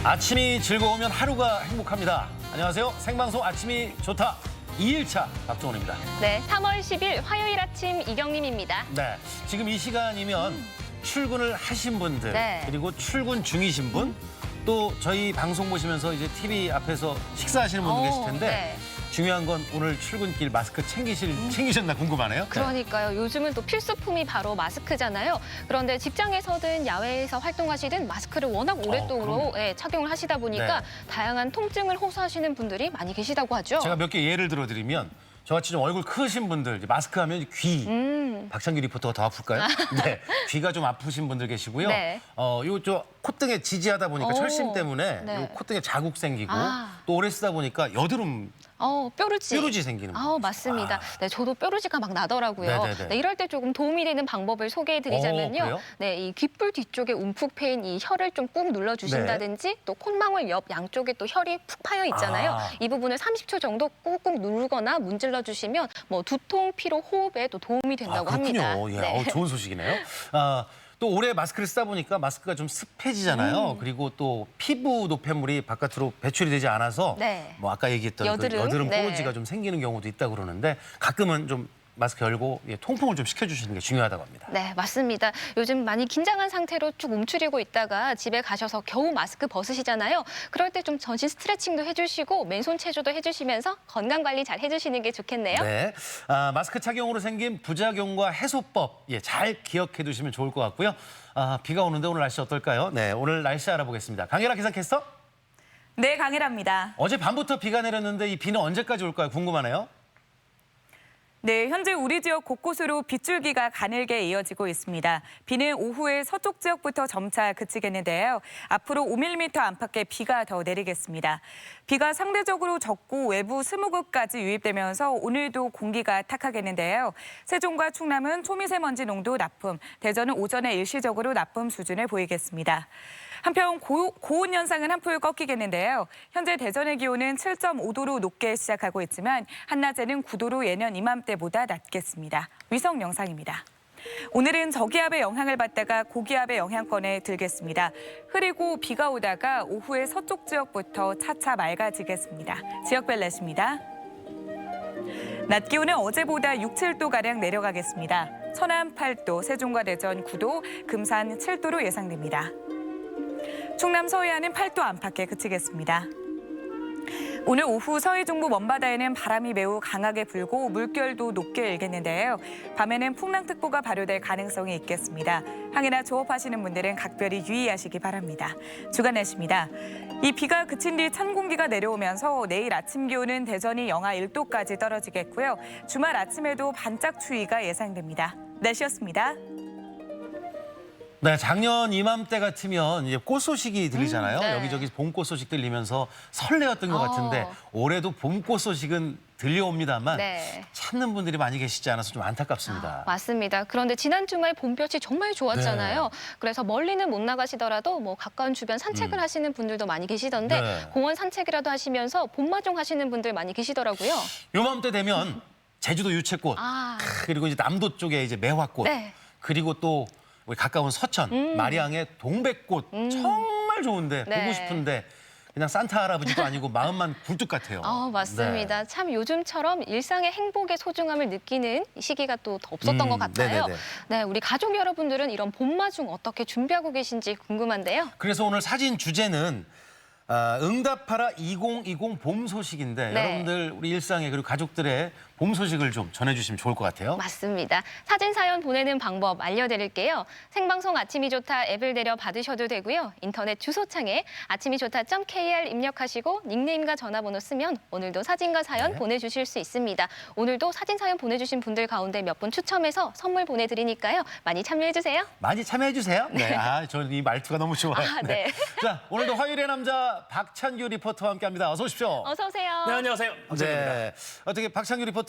아침이 즐거우면 하루가 행복합니다. 안녕하세요. 생방송 아침이 좋다. 2일차 박종원입니다. 네, 3월 10일 화요일 아침 이경림입니다. 네, 지금 이 시간이면 출근을 하신 분들, 네. 그리고 출근 중이신 분, 또 저희 방송 보시면서 이제 TV 앞에서 식사하시는 분도 계실 텐데 네. 중요한 건 오늘 출근길 마스크 챙기셨나 궁금하네요. 네. 그러니까요. 요즘은 또 필수품이 바로 마스크잖아요. 그런데 직장에서든 야외에서 활동하시든 마스크를 워낙 오랫동안 착용을 하시다 보니까 네. 다양한 통증을 호소하시는 분들이 많이 계시다고 하죠. 제가 몇 개 예를 들어드리면 저같이 좀 얼굴 크신 분들, 이제 마스크 하면 귀, 박찬규 리포터가 더 아플까요? 네, 귀가 좀 아프신 분들 계시고요. 네. 요 저 콧등에 지지하다 보니까 오, 철심 때문에 네. 요 콧등에 자국 생기고 아. 또 오래 쓰다 보니까 여드름, 뾰루지. 생기는 맞습니다. 아. 네, 저도 뾰루지가 막 나더라고요. 네네네. 네, 이럴 때 조금 도움이 되는 방법을 소개해드리자면요. 그래요? 네, 이 귓불 뒤쪽에 움푹 패인 이 혀를 좀 꾹 눌러주신다든지 또 콧망울 옆 양쪽에 또 혈이 푹 파여 있잖아요. 아. 이 부분을 30초 정도 꾹꾹 누르거나 문질러 주시면 뭐 두통, 피로, 호흡에 또 도움이 된다고 그렇군요. 합니다. 예, 네. 좋은 소식이네요. 또 오래 마스크를 쓰다 보니까 마스크가 좀 습해지잖아요. 그리고 또 피부 노폐물이 바깥으로 배출이 되지 않아서 네. 뭐 아까 얘기했던 여드름, 여드름 네. 뽀루지가 좀 생기는 경우도 있다고 그러는데 가끔은 좀 마스크 열고 통풍을 좀 시켜주시는 게 중요하다고 합니다. 네, 맞습니다. 요즘 많이 긴장한 상태로 쭉 움츠리고 있다가 집에 가셔서 겨우 마스크 벗으시잖아요. 그럴 때 좀 전신 스트레칭도 해주시고 맨손 체조도 해주시면서 건강 관리 잘 해주시는 게 좋겠네요. 네, 마스크 착용으로 생긴 부작용과 해소법 잘 기억해 두시면 좋을 것 같고요. 비가 오는데 오늘 날씨 어떨까요? 네, 오늘 날씨 알아보겠습니다. 강혜라 기상캐스터. 네, 강혜라입니다. 어제 밤부터 비가 내렸는데 이 비는 언제까지 올까요? 궁금하네요. 네, 현재 우리 지역 곳곳으로 빗줄기가 가늘게 이어지고 있습니다. 비는 오후에 서쪽 지역부터 점차 그치겠는데요. 앞으로 5mm 안팎의 비가 더 내리겠습니다. 비가 상대적으로 적고 외부 스모그까지 유입되면서 오늘도 공기가 탁하겠는데요. 세종과 충남은 초미세먼지 농도 나쁨, 대전은 오전에 일시적으로 나쁨 수준을 보이겠습니다. 한편 고온 현상은 한풀 꺾이겠는데요. 현재 대전의 기온은 7.5도로 높게 시작하고 있지만 한낮에는 9도로 예년 이맘때보다 낮겠습니다. 위성 영상입니다. 오늘은 저기압의 영향을 받다가 고기압의 영향권에 들겠습니다. 흐리고 비가 오다가 오후에 서쪽 지역부터 차차 맑아지겠습니다. 지역별 날씨입니다. 낮 기온은 어제보다 6, 7도가량 내려가겠습니다. 천안 8도, 세종과 대전 9도, 금산 7도로 예상됩니다. 충남 서해안은 8도 안팎에 그치겠습니다. 오늘 오후 서해 중부 먼바다에는 바람이 매우 강하게 불고 물결도 높게 일겠는데요. 밤에는 풍랑특보가 발효될 가능성이 있겠습니다. 항해나 조업하시는 분들은 각별히 유의하시기 바랍니다. 주간 날씨입니다. 이 비가 그친 뒤 찬 공기가 내려오면서 내일 아침 기온은 대전이 영하 1도까지 떨어지겠고요. 주말 아침에도 반짝 추위가 예상됩니다. 날씨였습니다. 네, 작년 이맘때 같으면 이제 꽃 소식이 들리잖아요. 네. 여기저기 봄꽃 소식 들리면서 설레었던 것 같은데 올해도 봄꽃 소식은 들려옵니다만 네. 찾는 분들이 많이 계시지 않아서 좀 안타깝습니다. 맞습니다. 그런데 지난 주말 봄볕이 정말 좋았잖아요. 네. 그래서 멀리는 못 나가시더라도 뭐 가까운 주변 산책을 하시는 분들도 많이 계시던데 네. 공원 산책이라도 하시면서 봄마중 하시는 분들 많이 계시더라고요. 요맘때 되면 제주도 유채꽃, 그리고 이제 남도 쪽에 이제 매화꽃, 네. 그리고 또 우리 가까운 서천, 마리앙의 동백꽃 정말 좋은데 네. 보고 싶은데 그냥 산타 할아버지도 아니고 마음만 굴뚝 같아요. 맞습니다. 네. 참 요즘처럼 일상의 행복의 소중함을 느끼는 시기가 또 더 없었던 것 같아요. 네네네. 네, 우리 가족 여러분들은 이런 봄마중 어떻게 준비하고 계신지 궁금한데요. 그래서 오늘 사진 주제는 응답하라 2020 봄 소식인데 네. 여러분들 우리 일상에 그리고 가족들의 봄 소식을 좀 전해주시면 좋을 것 같아요. 맞습니다. 사진 사연 보내는 방법 알려드릴게요. 생방송 아침이 좋다 앱을 내려 받으셔도 되고요. 인터넷 주소창에 아침이좋다.kr 입력하시고 닉네임과 전화번호 쓰면 오늘도 사진과 사연 보내주실 수 있습니다. 오늘도 사진 사연 보내주신 분들 가운데 몇 분 추첨해서 선물 보내드리니까요. 많이 참여해주세요. 많이 참여해주세요. 네, 저는 이 말투가 너무 좋아요. 네. 자, 오늘도 화요일의 남자 박찬규 리포터와 함께합니다. 어서 오십시오. 어서 오세요. 네, 안녕하세요. 박찬규입니다. 네, 어떻게 박찬규 리포터는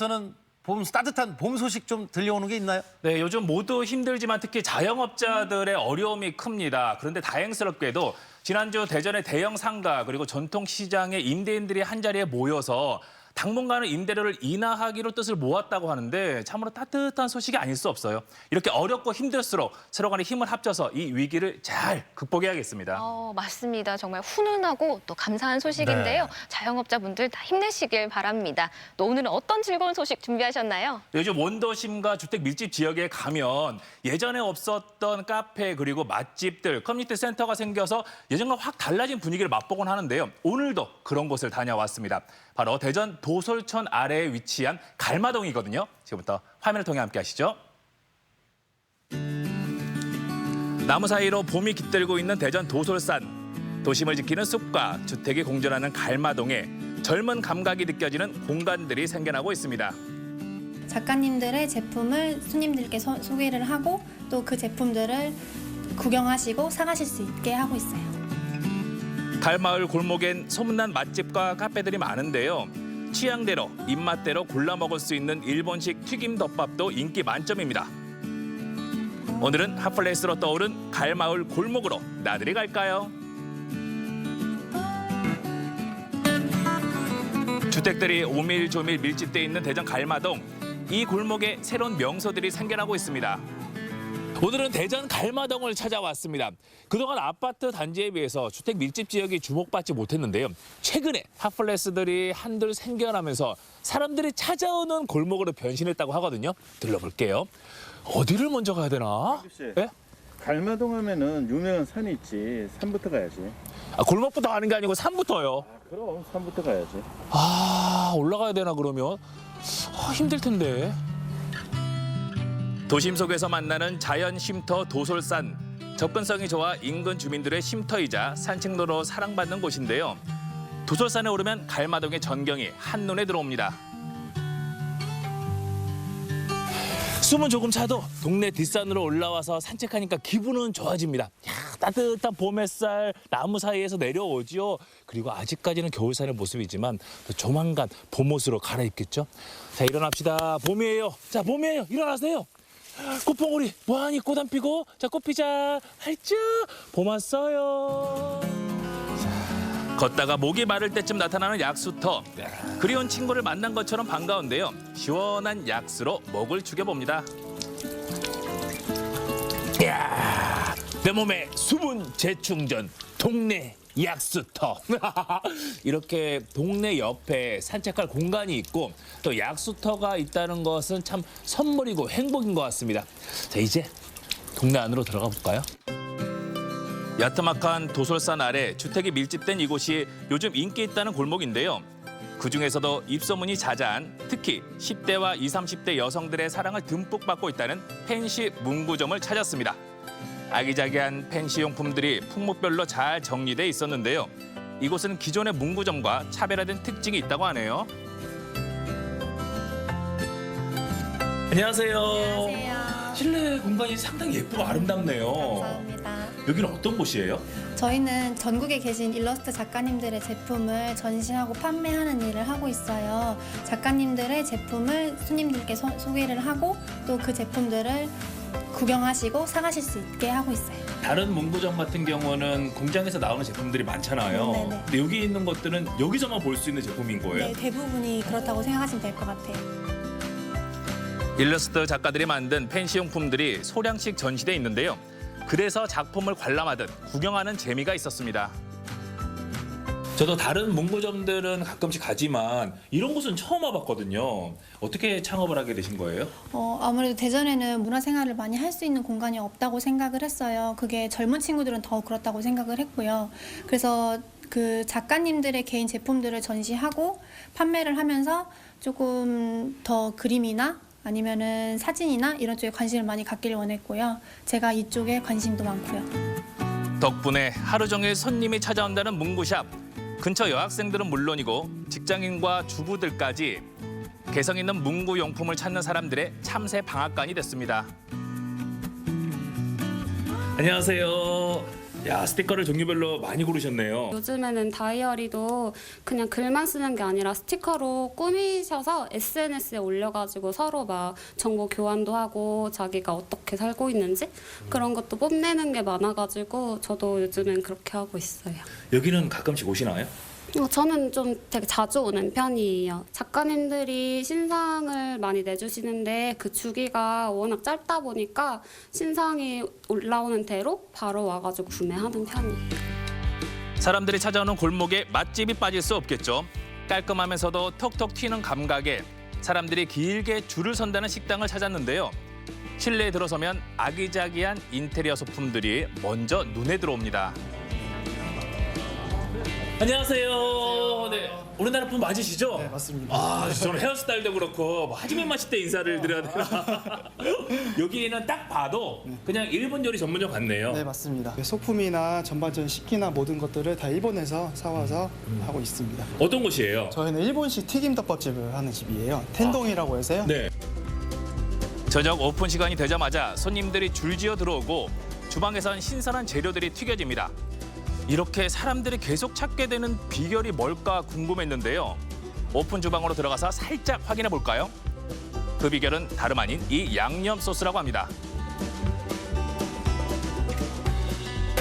따뜻한 봄 소식 좀 들려오는 게 있나요? 네, 요즘 모두 힘들지만 특히 자영업자들의 어려움이 큽니다. 그런데 다행스럽게도 지난주 대전의 대형 상가 그리고 전통시장의 임대인들이 한자리에 모여서 당분간은 임대료를 인하하기로 뜻을 모았다고 하는데 참으로 따뜻한 소식이 아닐 수 없어요. 이렇게 어렵고 힘들수록 서로 간에 힘을 합쳐서 이 위기를 잘 극복해야겠습니다. 맞습니다. 정말 훈훈하고 또 감사한 소식인데요. 네. 자영업자분들 다 힘내시길 바랍니다. 또 오늘은 어떤 즐거운 소식 준비하셨나요? 요즘 원도심과 주택 밀집 지역에 가면 예전에 없었던 카페 그리고 맛집들, 커뮤니티 센터가 생겨서 예전과 확 달라진 분위기를 맛보곤 하는데요. 오늘도 그런 곳을 다녀왔습니다. 바로 대전 도솔천 아래에 위치한 갈마동이거든요. 지금부터 화면을 통해 함께 하시죠. 나무 사이로 봄이 깃들고 있는 대전 도솔산. 도심을 지키는 숲과 주택이 공존하는 갈마동에 젊은 감각이 느껴지는 공간들이 생겨나고 있습니다. 작가님들의 제품을 손님들께 소개를 하고 또 그 제품들을 구경하시고 사가실 수 있게 하고 있어요. 갈마을 골목엔 소문난 맛집과 카페들이 많은데요. 취향대로, 입맛대로 골라 먹을 수 있는 일본식 튀김 덮밥도 인기 만점입니다. 오늘은 핫플레이스로 떠오른 갈마을 골목으로 나들이 갈까요? 주택들이 오밀조밀 밀집돼 있는 대전 갈마동. 이 골목에 새로운 명소들이 생겨나고 있습니다. 오늘은 대전 갈마동을 찾아왔습니다. 그동안 아파트 단지에 비해서 주택 밀집 지역이 주목받지 못했는데요. 최근에 핫플레이스들이 한둘 생겨나면서 사람들이 찾아오는 골목으로 변신했다고 하거든요. 들러볼게요. 어디를 먼저 가야 되나? 네? 갈마동 하면은 유명한 산이 있지. 산부터 가야지. 골목부터 가는 게 아니고 산부터요. 그럼 산부터 가야지. 올라가야 되나 그러면? 힘들 텐데. 도심 속에서 만나는 자연 쉼터 도솔산. 접근성이 좋아 인근 주민들의 쉼터이자 산책로로 사랑받는 곳인데요. 도솔산에 오르면 갈마동의 전경이 한눈에 들어옵니다. 숨은 조금 차도 동네 뒷산으로 올라와서 산책하니까 기분은 좋아집니다. 야, 따뜻한 봄 햇살 나무 사이에서 내려오지요. 그리고 아직까지는 겨울산의 모습이지만 조만간 봄옷으로 갈아입겠죠. 자, 일어납시다. 봄이에요. 자, 봄이에요. 일어나세요. 꽃봉오리 무한히 꽃 안 피고 자, 꽃 피자 활짝 봄 왔어요. 자, 걷다가 목이 마를 때쯤 나타나는 약수터. 그리운 친구를 만난 것처럼 반가운데요. 시원한 약수로 목을 죽여봅니다. 이야, 내 몸에 수분 재충전 동네 약수터. 이렇게 동네 옆에 산책할 공간이 있고 또 약수터가 있다는 것은 참 선물이고 행복인 것 같습니다. 자, 이제 동네 안으로 들어가 볼까요? 야트막한 도솔산 아래 주택이 밀집된 이곳이 요즘 인기 있다는 골목인데요. 그중에서도 입소문이 자자한 특히 10대와 20, 30대 여성들의 사랑을 듬뿍 받고 있다는 펜시 문구점을 찾았습니다. 아기자기한 펜시 용품들이 품목별로 잘 정리돼 있었는데요. 이곳은 기존의 문구점과 차별화된 특징이 있다고 하네요. 안녕하세요. 안녕하세요. 실내 공간이 상당히 예쁘고 아름답네요. 감사합니다. 여기는 어떤 곳이에요? 저희는 전국에 계신 일러스트 작가님들의 제품을 전시하고 판매하는 일을 하고 있어요. 작가님들의 제품을 손님들께 소개를 하고 또 그 제품들을 구경하시고 사가실 수 있게 하고 있어요. 다른 문구점 같은 경우는 공장에서 나오는 제품들이 많잖아요. 네네. 근데 여기 있는 것들은 여기서만 볼 수 있는 제품인 거예요? 네, 대부분이 그렇다고 생각하시면 될 것 같아요. 일러스트 작가들이 만든 펜시용품들이 소량씩 전시돼 있는데요. 그래서 작품을 관람하듯 구경하는 재미가 있었습니다. 저도 다른 문구점들은 가끔씩 가지만 이런 곳은 처음 와봤거든요. 어떻게 창업을 하게 되신 거예요? 아무래도 대전에는 문화생활을 많이 할 수 있는 공간이 없다고 생각을 했어요. 그게 젊은 친구들은 더 그렇다고 생각을 했고요. 그래서 그 작가님들의 개인 제품들을 전시하고 판매를 하면서 조금 더 그림이나 아니면은 사진이나 이런 쪽에 관심을 많이 갖기를 원했고요. 제가 이쪽에 관심도 많고요. 덕분에 하루 종일 손님이 찾아온다는 문구샵. 근처 여학생들은 물론이고 직장인과 주부들까지 개성 있는 문구 용품을 찾는 사람들의 참새 방앗간이 됐습니다. 안녕하세요. 야, 스티커를 종류별로 많이 고르셨네요. 요즘에는 다이어리도 그냥 글만 쓰는 게 아니라 스티커로 꾸미셔서 SNS에 올려가지고 서로 막 정보 교환도 하고 자기가 어떻게 살고 있는지 그런 것도 뽐내는 게 많아가지고 저도 요즘엔 그렇게 하고 있어요. 여기는 가끔씩 오시나요? 저는 좀 되게 자주 오는 편이에요. 작가님들이 신상을 많이 내주시는데 그 주기가 워낙 짧다 보니까 신상이 올라오는 대로 바로 와가지고 구매하는 편이에요. 사람들이 찾아오는 골목에 맛집이 빠질 수 없겠죠. 깔끔하면서도 톡톡 튀는 감각에 사람들이 길게 줄을 선다는 식당을 찾았는데요. 실내에 들어서면 아기자기한 인테리어 소품들이 먼저 눈에 들어옵니다. 안녕하세요. 네. 우리나라 분 맞으시죠? 네, 맞습니다. 아, 저는 헤어스타일도 그렇고 뭐 하지메 마실 때 인사를 드려야 되나. 여기는 딱 봐도 그냥 일본 요리 전문점 같네요. 네, 맞습니다. 소품이나 전반적인 식기나 모든 것들을 다 일본에서 사와서 하고 있습니다. 어떤 곳이에요? 저희는 일본식 튀김 덮밥집을 하는 집이에요. 텐동이라고 해서요. 네. 저녁 오픈 시간이 되자마자 손님들이 줄지어 들어오고 주방에선 신선한 재료들이 튀겨집니다. 이렇게 사람들이 계속 찾게 되는 비결이 뭘까 궁금했는데요. 오픈 주방으로 들어가서 살짝 확인해 볼까요? 그 비결은 다름 아닌 이 양념 소스라고 합니다.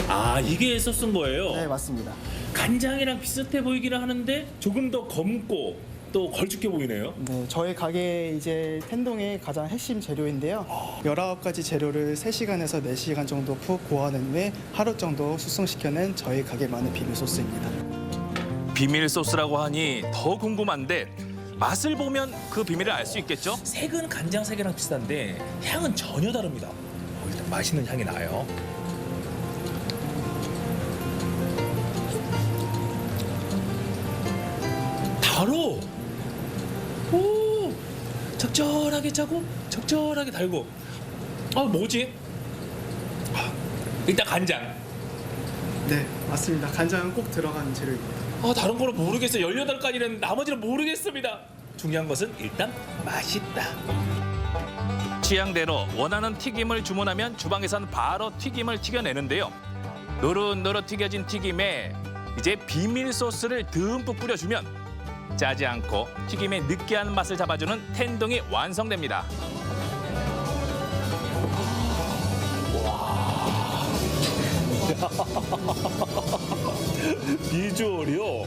아, 이게 소스인 거예요? 네, 맞습니다. 간장이랑 비슷해 보이기는 하는데 조금 더 검고 또 걸쭉해 보이네요. 네, 저희 가게 이제 텐동의 가장 핵심 재료인데요. 19가지 재료를 3시간에서 4시간 정도 푹 고아낸 후에 하루 정도 숙성시켜낸 저희 가게만의 비밀 소스입니다. 비밀 소스라고 하니 더 궁금한데 맛을 보면 그 비밀을 알 수 있겠죠? 색은 간장색이랑 비슷한데 향은 전혀 다릅니다. 일단 맛있는 향이 나요. 달어. 오, 적절하게 짜고 적절하게 달고. 아, 뭐지? 일단 간장. 네, 맞습니다. 간장은 꼭 들어가는 재료입니다. 아, 다른 거는 모르겠어요. 18가지는 나머지는 모르겠습니다. 중요한 것은 일단 맛있다. 취향대로 원하는 튀김을 주문하면 주방에선 바로 튀김을 튀겨내는데요. 노릇노릇 튀겨진 튀김에 이제 비밀 소스를 듬뿍 뿌려주면 짜지 않고 튀김의 느끼한 맛을 잡아주는 텐동이 완성됩니다. 비주얼이요.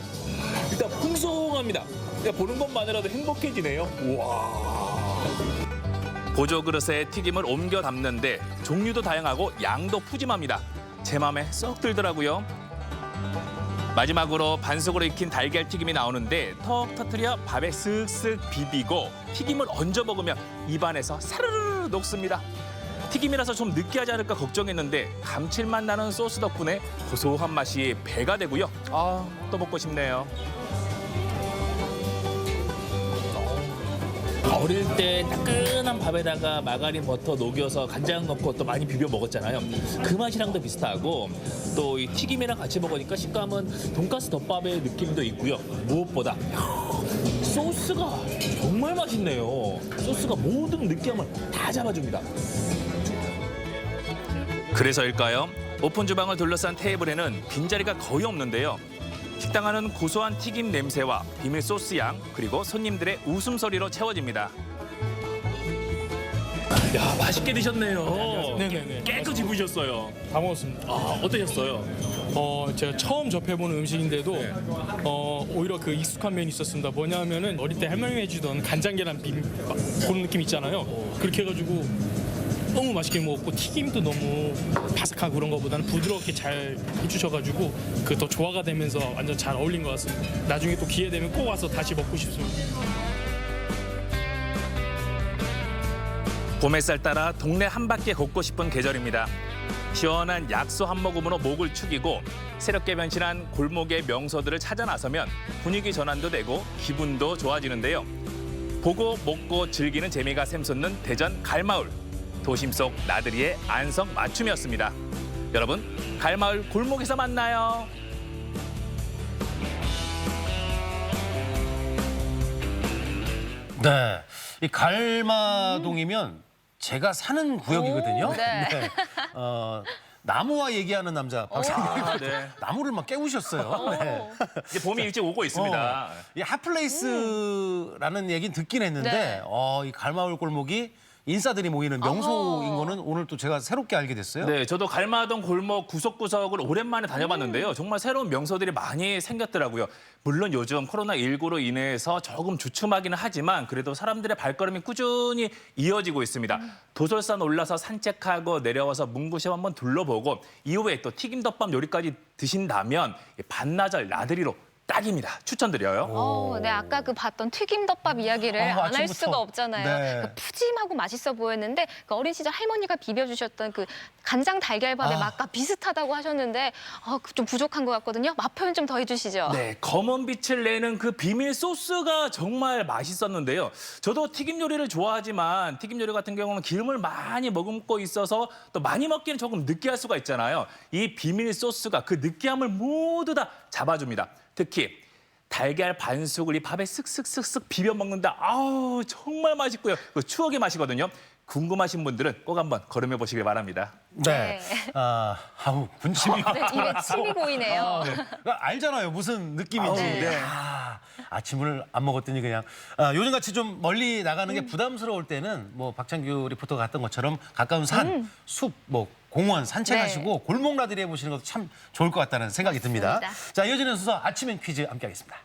일단 풍성합니다. 그냥 보는 것만으로도 행복해지네요. 와. 보조 그릇에 튀김을 옮겨 담는데 종류도 다양하고 양도 푸짐합니다. 제 맘에 쏙 들더라고요. 마지막으로 반숙으로 익힌 달걀 튀김이 나오는데 턱 터트려 밥에 쓱쓱 비비고 튀김을 얹어 먹으면 입안에서 사르르 녹습니다. 튀김이라서 좀 느끼하지 않을까 걱정했는데 감칠맛 나는 소스 덕분에 고소한 맛이 배가 되고요. 아, 또 먹고 싶네요. 어릴 때 따끈한 밥에다가 마가린 버터 녹여서 간장 넣고 또 많이 비벼 먹었잖아요. 그 맛이랑도 비슷하고 또 이 튀김이랑 같이 먹으니까 식감은 돈가스 덮밥의 느낌도 있고요. 무엇보다 소스가 정말 맛있네요. 소스가 모든 느끼함을 다 잡아줍니다. 그래서일까요? 오픈 주방을 둘러싼 테이블에는 빈자리가 거의 없는데요. 식당 안은 고소한 튀김 냄새와 비밀 소스 향 그리고 손님들의 웃음소리로 채워집니다. 야, 맛있게 드셨네요. 네네네. 깨끗이 부셨어요. 다 먹었습니다. 아, 어떠셨어요? 제가 처음 접해보는 음식인데도 오히려 그 익숙한 면이 있었습니다. 뭐냐면은 어릴 때 할머니가 해주던 간장계란 비빔밥 그런 느낌 있잖아요. 그렇게 해가지고 너무 맛있게 먹었고 튀김도 너무 바삭하고 그런 거보다는 부드럽게 잘 해주셔가지고 그 더 조화가 되면서 완전 잘 어울린 것 같습니다. 나중에 또 기회 되면 꼭 와서 다시 먹고 싶습니다. 봄 햇살 따라 동네 한 바퀴 걷고 싶은 계절입니다. 시원한 약소 한 모금으로 목을 축이고 새롭게 변신한 골목의 명소들을 찾아 나서면 분위기 전환도 되고 기분도 좋아지는데요. 보고 먹고 즐기는 재미가 샘솟는 대전 갈마을. 도심 속 나들이의 안성 맞춤이었습니다. 여러분, 갈마을 골목에서 만나요. 네, 이 갈마동이면 제가 사는 구역이거든요. 오, 네. 나무와 얘기하는 남자 박사님. 아, 네. 나무를 막 깨우셨어요. 네. 이제 봄이 일찍 오고 있습니다. 이 핫플레이스라는 얘기는 듣긴 했는데 네. 이 갈마을 골목이 이 인싸들이 모이는 명소인 거는 오늘 또 제가 새롭게 알게 됐어요. 네, 저도 갈마동 골목 구석구석을 오랜만에 다녀봤는데요. 정말 새로운 명소들이 많이 생겼더라고요. 물론 요즘 코로나19로 인해서 조금 주춤하기는 하지만 그래도 사람들의 발걸음이 꾸준히 이어지고 있습니다. 도솔산 올라서 산책하고 내려와서 문구점 한번 둘러보고 이후에 또 튀김덮밥 요리까지 드신다면 반나절 나들이로 딱입니다. 추천드려요. 네, 아까 그 봤던 튀김덮밥 이야기를 안 할 아침부터. 수가 없잖아요. 네. 그 푸짐하고 맛있어 보였는데 그 어린 시절 할머니가 비벼주셨던 그 간장 달걀밥의 맛과 비슷하다고 하셨는데 좀 부족한 것 같거든요. 맛 표현 좀 더 해주시죠. 네, 검은 빛을 내는 그 비밀 소스가 정말 맛있었는데요. 저도 튀김 요리를 좋아하지만 튀김 요리 같은 경우는 기름을 많이 머금고 있어서 또 많이 먹기는 조금 느끼할 수가 있잖아요. 이 비밀 소스가 그 느끼함을 모두 다 잡아줍니다. 특히 달걀 반숙을 이 밥에 쓱쓱쓱쓱 비벼 먹는다. 아우 정말 맛있고요. 그 추억의 맛이거든요. 궁금하신 분들은 꼭 한번 걸음해 보시길 바랍니다. 네. 아우 군침이. 네, 입에 침이 고이네요. 그러니까 알잖아요. 무슨 느낌인지. 네. 아침을 안 먹었더니 그냥 요즘같이 좀 멀리 나가는 게 부담스러울 때는 뭐 박찬규 리포터가 갔던 것처럼 가까운 산, 숲, 뭐 공원 산책하시고 골목 나들이 해보시는 것도 참 좋을 것 같다는 생각이 듭니다. 맞습니다. 자, 이어지는 순서 아침엔 퀴즈 함께하겠습니다.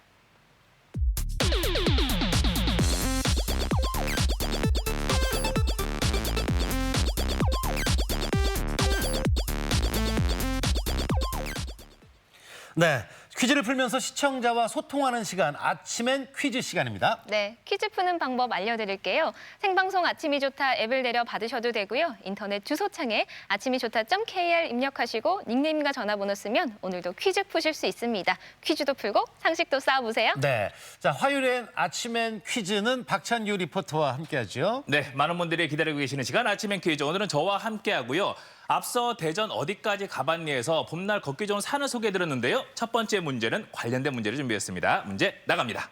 네, 퀴즈를 풀면서 시청자와 소통하는 시간, 아침엔 퀴즈 시간입니다. 네, 퀴즈 푸는 방법 알려드릴게요. 생방송 아침이 좋다 앱을 내려 받으셔도 되고요. 인터넷 주소창에 아침이 좋다.kr 입력하시고 닉네임과 전화번호 쓰면 오늘도 퀴즈 푸실 수 있습니다. 퀴즈도 풀고 상식도 쌓아보세요. 네, 자 화요일엔 아침엔 퀴즈는 박찬규 리포터와 함께하죠. 네, 많은 분들이 기다리고 계시는 시간 아침엔 퀴즈. 오늘은 저와 함께하고요. 앞서 대전 어디까지 가봤니에서 봄날 걷기 좋은 산을 소개해드렸는데요. 첫 번째 문제는 관련된 문제를 준비했습니다. 문제 나갑니다.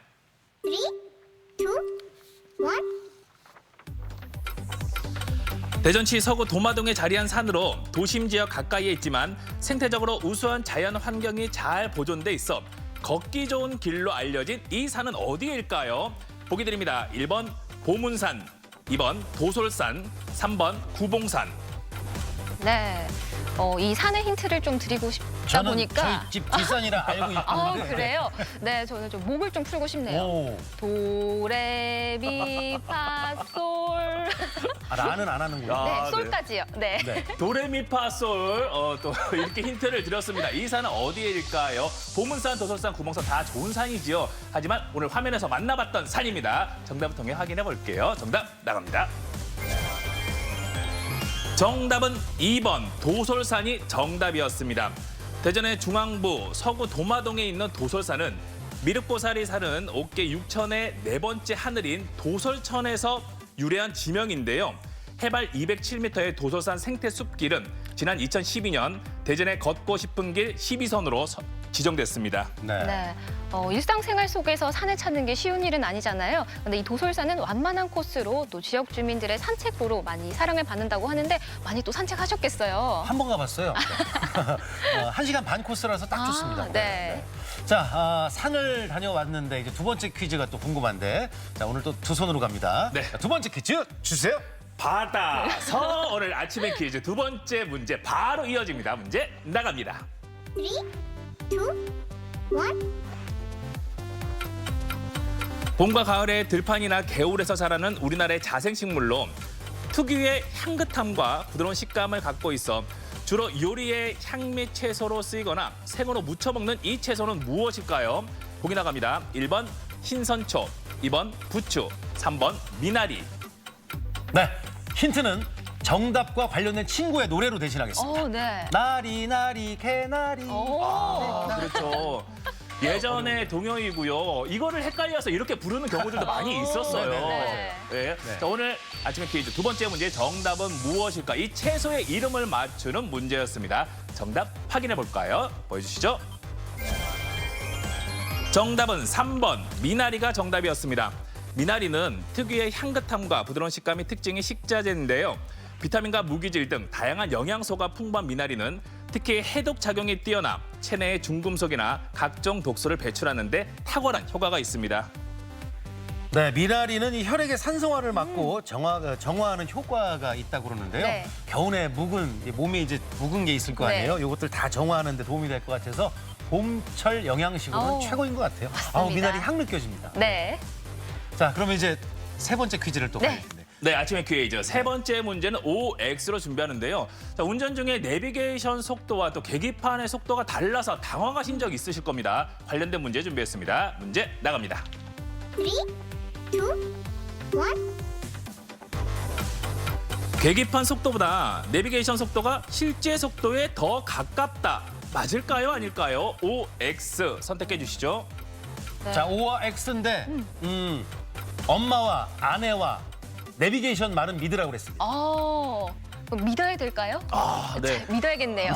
3, 2, 1. 대전시 서구 도마동에 자리한 산으로 도심 지역 가까이에 있지만 생태적으로 우수한 자연 환경이 잘 보존돼 있어 걷기 좋은 길로 알려진 이 산은 어디일까요? 보기 드립니다. 1번 보문산, 2번 도솔산, 3번 구봉산. 네, 이 산의 힌트를 좀 드리고 싶다 저는 보니까. 저희 집 뒷산이라 알고 있는데. 그래요? 네, 저는 좀 목을 좀 풀고 싶네요. 오, 도레미파솔. 라는 안 하는구나. 네, 아, 네. 솔까지요. 네. 도레미파솔 또 이렇게 힌트를 드렸습니다. 이 산은 어디일까요? 보문산, 도솔산, 구봉산 다 좋은 산이지요. 하지만 오늘 화면에서 만나봤던 산입니다. 정답을 통해 확인해 볼게요. 정답 나갑니다. 정답은 2번 도솔산이 정답이었습니다. 대전의 중앙부 서구 도마동에 있는 도솔산은 미륵보살이 사는 옥계 6천의 네 번째 하늘인 도솔천에서 유래한 지명인데요. 해발 207m의 도솔산 생태숲길은 지난 2012년 대전의 걷고 싶은 길 12선으로 지정됐습니다. 네. 일상생활 속에서 산을 찾는 게 쉬운 일은 아니잖아요. 근데 이 도솔산은 완만한 코스로 또 지역 주민들의 산책로로 많이 사랑을 받는다고 하는데 많이 또 산책하셨겠어요. 한 번 가봤어요. 1시간 반 코스라서 딱 좋습니다. 네. 자, 산을 다녀왔는데 이제 두 번째 퀴즈가 또 궁금한데 자, 오늘 또 두 손으로 갑니다. 네. 자, 두 번째 퀴즈 주세요. 바다서 오늘 아침에 퀴즈 두 번째 문제 바로 이어집니다. 문제 나갑니다. 3, 2, 1. 봄과 가을에 들판이나 개울에서 자라는 우리나라의 자생식물로 특유의 향긋함과 부드러운 식감을 갖고 있어 주로 요리의 향미 채소로 쓰이거나 생으로 무쳐 먹는 이 채소는 무엇일까요? 보기 나갑니다. 1번 흰선초, 2번 부추, 3번 미나리. 네, 힌트는 정답과 관련된 친구의 노래로 대신하겠습니다. 네. 나리 나리 개나리. 그렇죠. 예전에 동요이고요. 이거를 헷갈려서 이렇게 부르는 경우들도 많이 있었어요. 네네네. 네. 자, 오늘 아침에 퀴즈 두 번째 문제 정답은 무엇일까? 이 채소의 이름을 맞추는 문제였습니다. 정답 확인해 볼까요? 보여주시죠. 정답은 3번 미나리가 정답이었습니다. 미나리는 특유의 향긋함과 부드러운 식감이 특징의 식자재인데요. 비타민과 무기질 등 다양한 영양소가 풍부한 미나리는 특히 해독 작용이 뛰어나 체내의 중금속이나 각종 독소를 배출하는 데 탁월한 효과가 있습니다. 네, 미나리는 이 혈액의 산성화를 막고 정화하는 효과가 있다고 그러는데요. 네. 겨울에 묵은 몸에 이제 묵은 게 있을 거 아니에요. 이것들 다 정화하는 데 도움이 될 것 같아서 봄철 영양식으로는 어우, 최고인 것 같아요. 맞습니다. 미나리 향 느껴집니다. 네. 자, 그러면 이제 세 번째 퀴즈를 또 네. 가겠습니다. 네, 아침의 퀴즈. 세 번째 문제는 OX로 준비하는데요. 자, 운전 중에 내비게이션 속도와 또 계기판의 속도가 달라서 당황하신 적 있으실 겁니다. 관련된 문제 준비했습니다. 문제 나갑니다. 3, 2, 1. 계기판 속도보다 내비게이션 속도가 실제 속도에 더 가깝다. 맞을까요? 아닐까요? OX 선택해 주시죠. 자, O와 X인데 엄마와 아내와 내비게이션 말은 믿으라고 그랬습니다. 그럼 믿어야 될까요? 네. 믿어야겠네요.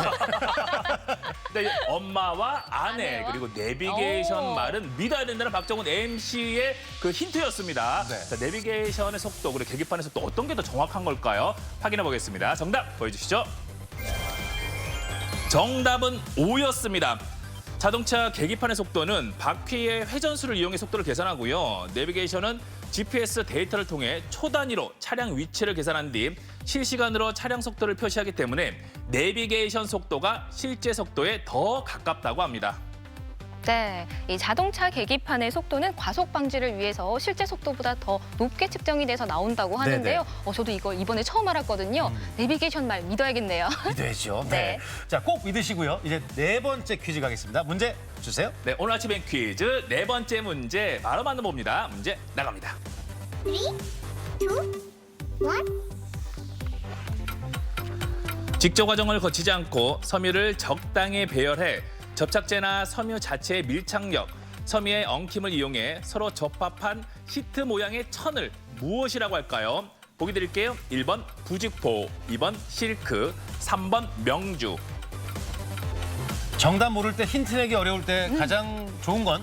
네, 엄마와 아내 아내와? 그리고 내비게이션 오. 말은 믿어야 된다는 박정훈 MC의 그 힌트였습니다. 네. 자, 내비게이션의 속도 그리고 계기판의 속도 어떤 게 더 정확한 걸까요? 확인해 보겠습니다. 정답 보여주시죠. 정답은 O였습니다. 자동차 계기판의 속도는 바퀴의 회전수를 이용해 속도를 계산하고요. 내비게이션은 GPS 데이터를 통해 초 단위로 차량 위치를 계산한 뒤 실시간으로 차량 속도를 표시하기 때문에 내비게이션 속도가 실제 속도에 더 가깝다고 합니다. 네, 이 자동차 계기판의 속도는 과속 방지를 위해서 실제 속도보다 더 높게 측정이 돼서 나온다고 하는데요. 저도 이걸 이번에 처음 알았거든요. 내비게이션 말 믿어야겠네요. 믿어야죠. 네. 네. 자, 꼭 믿으시고요. 이제 네 번째 퀴즈 가겠습니다. 문제 주세요. 네, 오늘 아침엔 퀴즈 네 번째 문제 바로 만나봅니다. 문제 나갑니다. 3, 2, 1. 직조 과정을 거치지 않고 섬유를 적당히 배열해 접착제나 섬유 자체의 밀착력, 섬유의 엉킴을 이용해 서로 접합한 시트 모양의 천을 무엇이라고 할까요? 보기 드릴게요. 1번 부직포, 2번 실크, 3번 명주. 정답 모를 때 힌트 내기 어려울 때 가장 좋은 건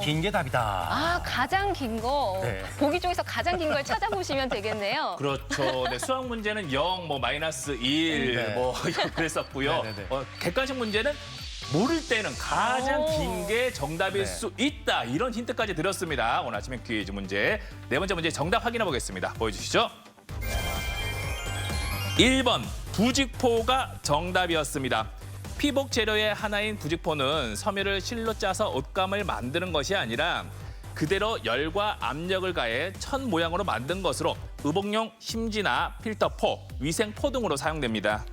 긴 오. 게 답이다. 가장 긴 거. 네. 보기 중에서 가장 긴 걸 찾아보시면 되겠네요. 그렇죠. 네, 수학 문제는 0, 뭐 마이너스 1, 네. 뭐 그랬었고요. 네네네. 객관식 문제는 모를 때는 가장 오. 긴 게 정답일 네. 수 있다. 이런 힌트까지 드렸습니다. 오늘 아침에 퀴즈 문제. 네 번째 문제 정답 확인해 보겠습니다. 보여주시죠. 1번 부직포가 정답이었습니다. 피복 재료의 하나인 부직포는 섬유를 실로 짜서 옷감을 만드는 것이 아니라 그대로 열과 압력을 가해 천 모양으로 만든 것으로 의복용 심지나 필터포, 위생포 등으로 사용됩니다.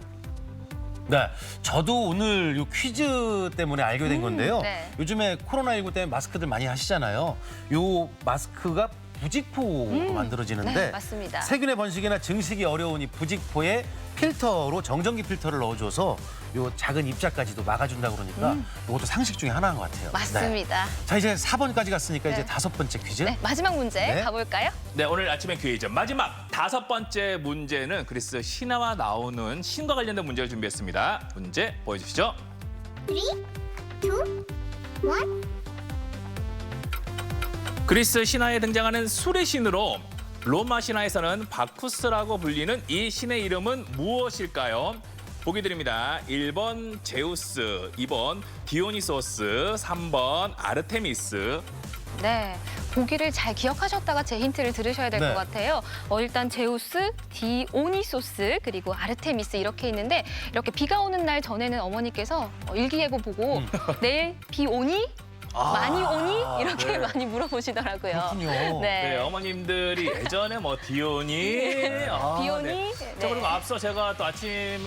네, 저도 오늘 이 퀴즈 때문에 알게 된 건데요. 네. 요즘에 코로나19 때문에 마스크들 많이 하시잖아요. 요 마스크가 부직포로 만들어지는데 네, 맞습니다. 세균의 번식이나 증식이 어려운 이 부직포에 필터로 정전기 필터를 넣어줘서 요 작은 입자까지도 막아준다고 그러니까 이것도 상식 중에 하나인 것 같아요. 맞습니다. 네. 자, 이제 4번까지 갔으니까 네. 이제 다섯 번째 퀴즈. 네, 마지막 문제 네. 가볼까요? 네, 오늘 아침의 퀴즈 마지막 다섯 번째 문제는 그리스 신화와 나오는 신과 관련된 문제를 준비했습니다. 문제 보여주시죠. 3, 2, 1. 그리스 신화에 등장하는 술의 신으로 로마 신화에서는 바쿠스라고 불리는 이 신의 이름은 무엇일까요? 보기 드립니다. 1번 제우스, 2번 디오니소스, 3번 아르테미스. 네, 보기를 잘 기억하셨다가 제 힌트를 들으셔야 될 것 네. 같아요. 일단 제우스, 디오니소스, 그리고 아르테미스 이렇게 있는데 이렇게 비가 오는 날 전에는 어머니께서 일기예보 보고 내일 비 오니? 많이 오니? 이렇게 네. 많이 물어보시더라고요. 그렇군요. 네, 어머님들이 예전에 뭐 디오니, 비오니? 네. 자, 그리고 앞서 제가 또 아침에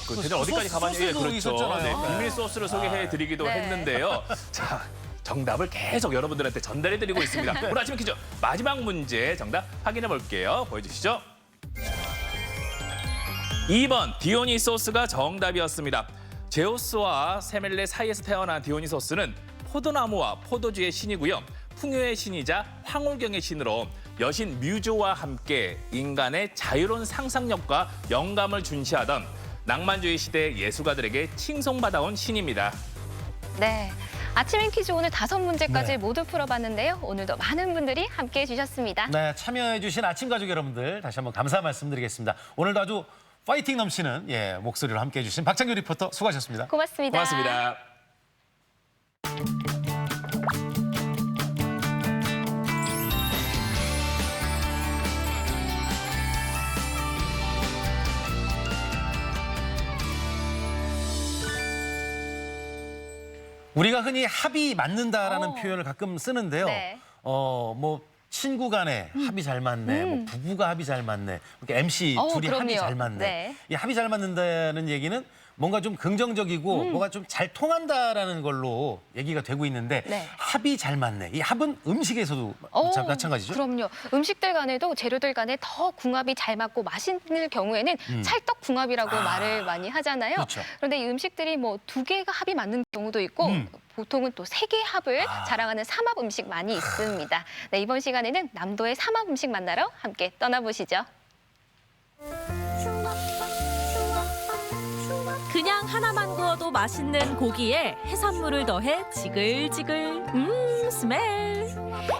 그 대전 어디까지 가봤냐? 소스도 그렇죠. 있었잖아요. 네, 네. 비밀 소스를 소개해드리기도 네. 했는데요. 자, 정답을 계속 여러분들한테 전달해드리고 있습니다. 오늘 아침 퀴즈 마지막 문제 정답 확인해 볼게요. 보여주시죠. 2번 디오니소스가 정답이었습니다. 제우스와 세멜레 사이에서 태어난 디오니소스는 포도나무와 포도주의 신이고요. 풍요의 신이자 황홀경의 신으로 여신 뮤즈와 함께 인간의 자유로운 상상력과 영감을 준시하던 낭만주의 시대의 예술가들에게 칭송받아온 신입니다. 네. 아침엔 퀴즈 오늘 5문제까지 네. 모두 풀어봤는데요. 오늘도 많은 분들이 함께해 주셨습니다. 네, 참여해주신 아침 가족 여러분들 다시 한번 감사 말씀드리겠습니다. 오늘도 아주 파이팅 넘치는 목소리로 함께해주신 박창규 리포터 수고하셨습니다. 고맙습니다. 고맙습니다. 우리가 흔히 합이 맞는다라는 어. 표현을 가끔 쓰는데요. 네. 뭐 친구 간에 합이 잘 맞네, 뭐 부부가 합이 잘 맞네, 이렇게 MC 둘이 합이 그럼요. 잘 맞네. 네. 이 합이 잘 맞는다는 얘기는 뭔가 좀 긍정적이고 뭐가 좀 잘 통한다라는 걸로 얘기가 되고 있는데 네. 합이 잘 맞네. 이 합은 음식에서도 마찬가지죠? 그럼요. 음식들 간에도 재료들 간에 더 궁합이 잘 맞고 맛있는 경우에는 찰떡궁합이라고 말을 많이 하잖아요. 그렇죠. 그런데 이 음식들이 뭐 2개가 합이 맞는 경우도 있고 보통은 또 3개의 합을 자랑하는 삼합 음식 많이 있습니다. 네, 이번 시간에는 남도의 삼합 음식 만나러 함께 떠나보시죠. 그냥 하나만 구워도 맛있는 고기에 해산물을 더해 지글지글 스멜.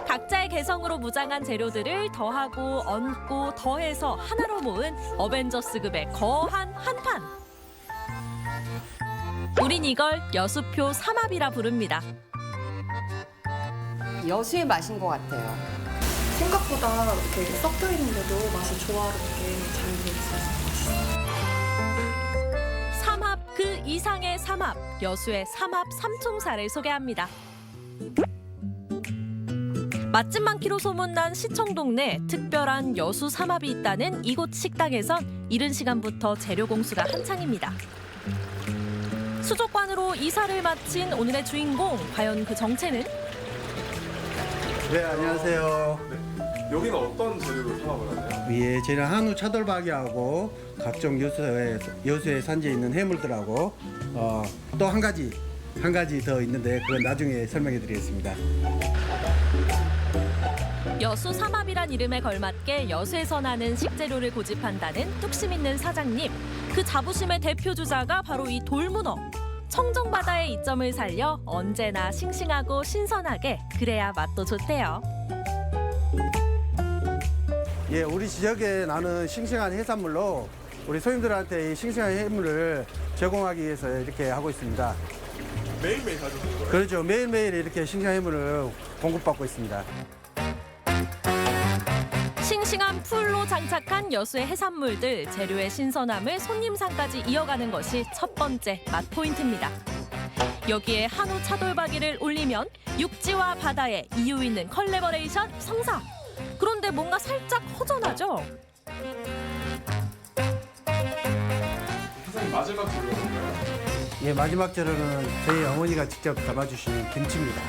각자의 개성으로 무장한 재료들을 더하고 얹고 더해서 하나로 모은 어벤져스급의 거한 한판. 우린 이걸 여수표 삼합이라 부릅니다. 여수의 맛인 것 같아요. 생각보다 이렇게 섞여 있는데도 맛이 조화롭게 잘 돼 있어서 맛있어요. 삼합 그 이상의 삼합, 여수의 삼합 삼총사를 소개합니다. 맛집 많기로 소문난 시청 동네 특별한 여수 삼합이 있다는 이곳 식당에선 이른 시간부터 재료 공수가 한창입니다. 수족관으로 이사를 마친 오늘의 주인공, 과연 그 정체는? 네, 안녕하세요. 여기는 어떤 재료로 삼합을 하나요? 예, 저는 한우 차돌박이하고 각종 여수에 산지에 있는 해물들하고 또 한 가지 더 있는데 그건 나중에 설명해 드리겠습니다. 여수 삼합이란 이름에 걸맞게 여수에서 나는 식재료를 고집한다는 뚝심 있는 사장님. 그 자부심의 대표 주자가 바로 이 돌문어. 청정바다의 이점을 살려 언제나 싱싱하고 신선하게, 그래야 맛도 좋대요. 예, 우리 지역에 나는 싱싱한 해산물로 우리 손님들한테 이 싱싱한 해물을 제공하기 위해서 이렇게 하고 있습니다. 매일매일 가져오는 거예요? 그렇죠. 매일매일 이렇게 싱싱한 해물을 공급받고 있습니다. 싱싱한 풀로 장착한 여수의 해산물들, 재료의 신선함을 손님상까지 이어가는 것이 첫 번째 맛 포인트입니다. 여기에 한우 차돌박이를 올리면 육지와 바다의 이유 있는 컬래버레이션 성사. 그런데 뭔가 살짝 허전하죠? 사장님 마지막 재료가 뭔가요? 예, 마지막 재료는 저희 어머니가 직접 담아주신 김치입니다.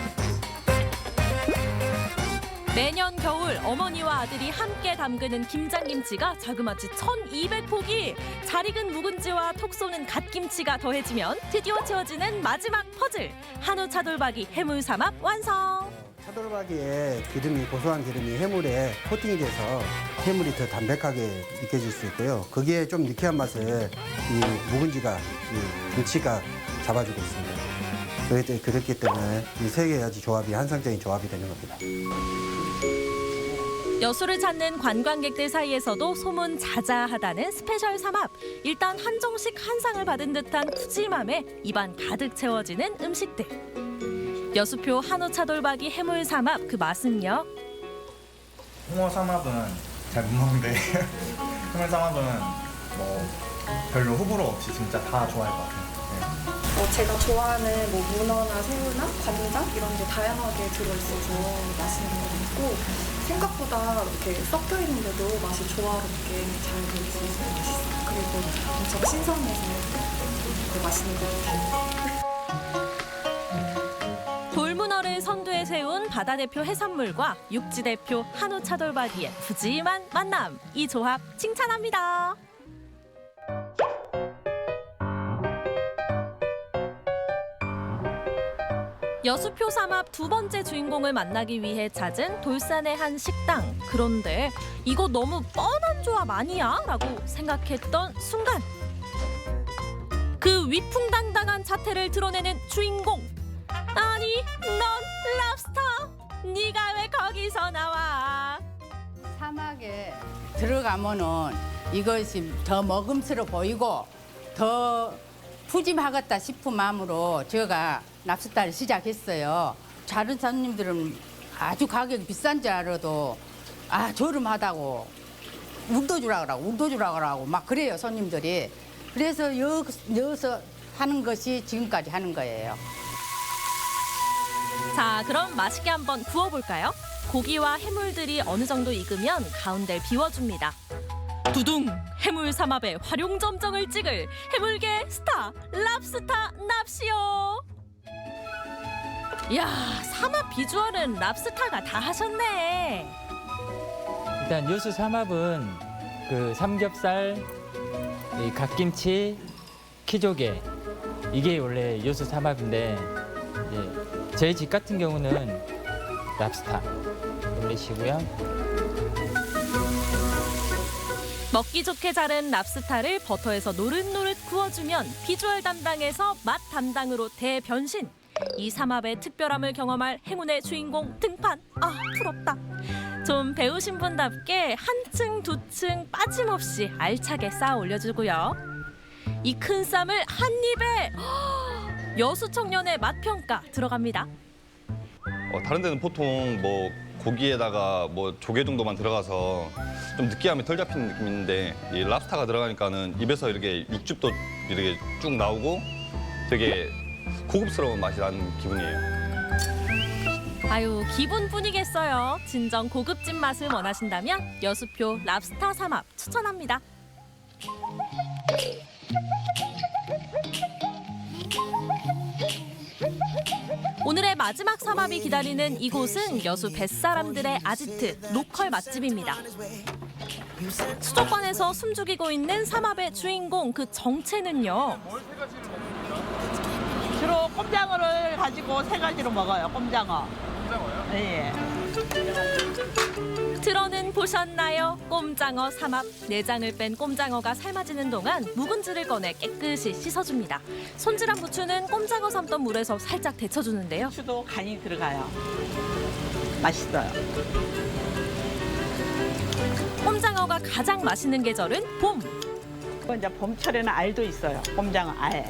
매년 겨울 어머니와 아들이 함께 담그는 김장김치가 자그마치 1,200포기. 잘 익은 묵은지와 톡 쏘는 갓김치가 더해지면 드디어 채워지는 마지막 퍼즐. 한우 차돌박이 해물 삼합 완성. 차돌박이의 기름이, 고소한 기름이 해물에 코팅이 돼서 해물이 더 담백하게 느껴질 수 있고요. 거기에 좀 느끼한 맛을 이 묵은지가, 이 김치가 잡아주고 있습니다. 그렇기 때문에 이 세 가지 조합이 환상적인 조합이 되는 겁니다. 여수를 찾는 관광객들 사이에서도 소문 자자하다는 스페셜 삼합. 일단 한정식 한 상을 받은 듯한 푸짐함에 입안 가득 채워지는 음식들. 여수표 한우 차돌박이 해물 삼합, 그 맛은요? 홍어 삼합은 잘 못 먹는데 해물 삼합은 뭐 별로 호불호 없이 진짜 다 좋아할 것 같아요. 제가 좋아하는 뭐 문어나 새우나 관장 이런 게 다양하게 들어있어서 맛있는 거 있고 생각보다 이렇게 섞여 있는데도 맛이 조화롭게 잘 돼 있어서 맛있어요. 그리고 엄청 신선해서 맛있는 것 같아요. 돌문어를 선두에 세운 바다 대표 해산물과 육지 대표 한우 차돌박이의 푸짐한 만남. 이 조합 칭찬합니다. 여수표 삼합 두 번째 주인공을 만나기 위해 찾은 돌산의 한 식당. 그런데 이거 너무 뻔한 조합 아니야? 라고 생각했던 순간 그 위풍당당한 자태를 드러내는 주인공. 아니, 넌 랍스터. 네가 왜 거기서 나와? 사막에 들어가면은 이것이 더 먹음스러워 보이고 더 푸짐하겠다 싶은 마음으로 제가 랍스타를 시작했어요. 다른 손님들은 아주 가격이 비싼 줄 알아도 저렴하다고 울어주라 그러고 막 그래요, 손님들이. 그래서 여기서 하는 것이 지금까지 하는 거예요. 자, 그럼 맛있게 한번 구워볼까요? 고기와 해물들이 어느 정도 익으면 가운데를 비워줍니다. 두둥! 해물 삼합에 활용점정을 찍을 해물계 스타 랍스타 납시오. 이야, 삼합 비주얼은 랍스타가 다 하셨네. 일단 여수 삼합은 그 삼겹살, 이 갓김치, 키조개 이게 원래 여수 삼합인데 이제 저희 집 같은 경우는 랍스타 올리시고요. 먹기 좋게 자른 랍스타를 버터에서 노릇노릇 구워주면 비주얼 담당에서 맛 담당으로 대변신. 이 삼합의 특별함을 경험할 행운의 주인공 등판. 아, 부럽다. 좀 배우신 분답게 한 층, 두 층 빠짐없이 알차게 쌓아 올려주고요. 이 큰 쌈을 한 입에 여수 청년의 맛 평가 들어갑니다. 다른 데는 보통 뭐 고기에다가 뭐 조개 정도만 들어가서 좀 느끼함이 덜 잡히는 느낌이 있는데 이 랍스타가 들어가니까는 입에서 이렇게 육즙도 이렇게 쭉 나오고 되게 고급스러운 맛이 나는 기분이에요. 아유, 기분뿐이겠어요. 진정 고급진 맛을 원하신다면 여수표 랍스타 삼합 추천합니다. 오늘의 마지막 삼합이 기다리는 이곳은 여수 뱃사람들의 아지트 로컬 맛집입니다. 수도권에서 숨죽이고 있는 삼합의 주인공 그 정체는요. 주로 꼼장어를 가지고 세 가지로 먹어요. 꼼장어. 꼼장어요? 예. 들어는 보셨나요? 꼼장어 삼합. 내장을 뺀 꼼장어가 삶아지는 동안 묵은지를 꺼내 깨끗이 씻어줍니다. 손질한 부추는 꼼장어 삶던 물에서 살짝 데쳐주는데요. 부추도 간이 들어가요. 맛있어요. 꼼장어가 가장 맛있는 계절은 봄. 이제 봄철에는 알도 있어요. 꼼장어 알.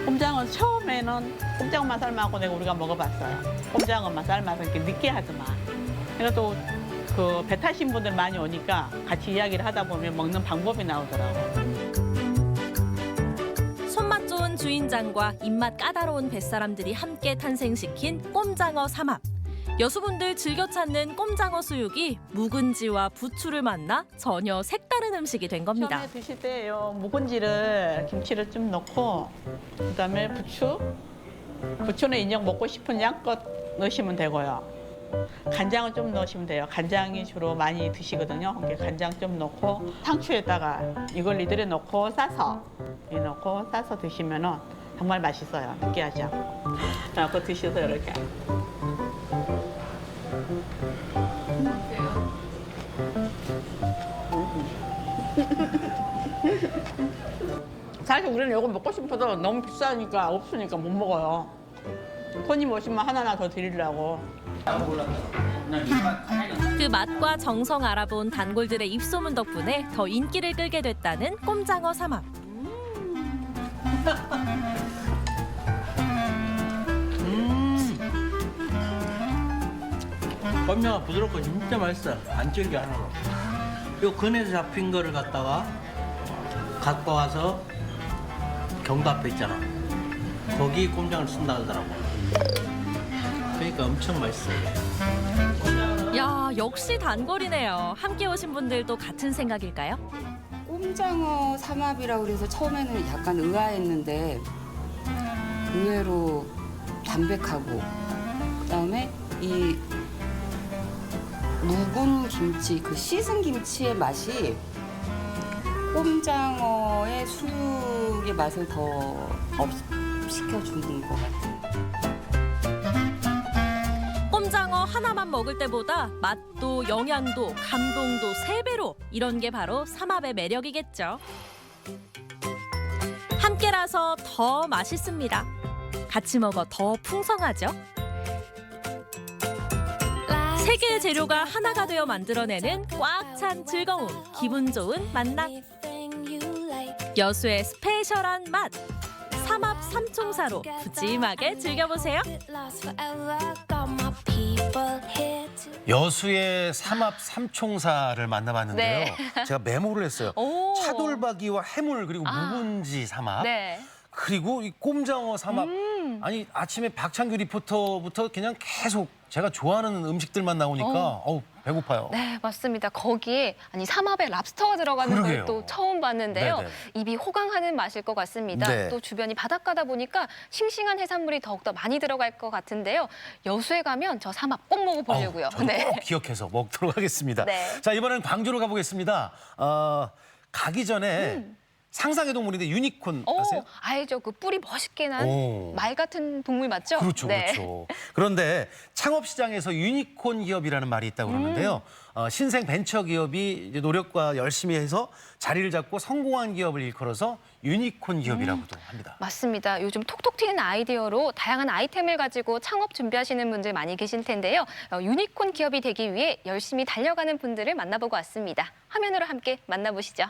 꼼장어 처음에는 꼼장어만 삶아고 내가 우리가 먹어봤어요. 꼼장어만 삶아서 이렇게 느끼하더만. 그러니까 또 그 배 타신 분들 많이 오니까 같이 이야기를 하다 보면 먹는 방법이 나오더라고요. 손맛 좋은 주인장과 입맛 까다로운 뱃사람들이 함께 탄생시킨 꼼장어 삼합. 여수분들 즐겨 찾는 꼼장어 수육이 묵은지와 부추를 만나 전혀 색다른 음식이 된 겁니다. 처음에 드실 때요 묵은지를 김치를 좀 넣고 그다음에 부추는 인정 먹고 싶은 양껏 넣으시면 되고요. 간장을 좀 넣으시면 돼요. 간장이 주로 많이 드시거든요. 간장 좀 넣고 상추에다가 이걸 이들에 넣고 싸서 드시면은 정말 맛있어요. 느끼하지 않고. 자, 그거 드셔서 이렇게. 사실 우리는 이거 먹고 싶어도 너무 비싸니까 없으니까 못 먹어요. 손님 오시면 하나하나 더 드리려고. 그 맛과 정성 알아본 단골들의 입소문 덕분에 더 인기를 끌게 됐다는 꼼장어 삼합. 꼼장어 부드럽고 진짜 맛있어. 안 질겨 하나로. 요 근에서 잡힌 거를 갖다가 갖고 와서 경도 앞에 있잖아. 거기 꼼장을 쓴다 하더라고. 그러니까 엄청 맛있어요. 야, 역시 단골이네요. 함께 오신 분들도 같은 생각일까요? 꼼장어 삼합이라고 그래서 처음에는 약간 의아했는데 의외로 담백하고 그다음에 이 묵은 김치, 그 씻은 김치의 맛이 꼼장어의 수육의 맛을 더 업시켜주는 것 같아요. 꼼장어 하나만 먹을 때보다 맛도 영양도 감동도 3배로 이런 게 바로 삼합의 매력이겠죠. 함께라서 더 맛있습니다. 같이 먹어 더 풍성하죠. 세 개의 재료가 하나가 되어 만들어내는 꽉 찬 즐거움, 기분 좋은 만남. 여수의 스페셜한 맛. 삼합 삼총사로 푸짐하게 즐겨보세요. 여수의 삼합 삼총사를 만나봤는데요. 네. 제가 메모를 했어요. 오. 차돌박이와 해물 그리고 묵은지 삼합. 네. 그리고 이 꼼장어 삼합. 아니 아침에 박창규 리포터부터 그냥 계속 제가 좋아하는 음식들만 나오니까 배고파요. 네, 맞습니다. 거기에 삼합에 랍스터가 들어가는 걸 그러게요. 또 처음 봤는데요. 네네. 입이 호강하는 맛일 것 같습니다. 네. 또 주변이 바닷가다 보니까 싱싱한 해산물이 더욱더 많이 들어갈 것 같은데요. 여수에 가면 저 삼합 꼭 먹어보려고요. 저도 꼭 기억해서 먹도록 하겠습니다. 네. 자, 이번에는 광주로 가보겠습니다. 가기 전에 상상의 동물인데 유니콘 아세요? 알죠. 그 뿔이 멋있게 난 오. 말 같은 동물 맞죠? 그렇죠, 네. 그렇죠. 그런데 창업시장에서 유니콘 기업이라는 말이 있다고 그러는데요. 신생 벤처 기업이 이제 노력과 열심히 해서 자리를 잡고 성공한 기업을 일컬어서 유니콘 기업이라고도 합니다. 맞습니다. 요즘 톡톡 튀는 아이디어로 다양한 아이템을 가지고 창업 준비하시는 분들 많이 계실 텐데요. 유니콘 기업이 되기 위해 열심히 달려가는 분들을 만나보고 왔습니다. 화면으로 함께 만나보시죠.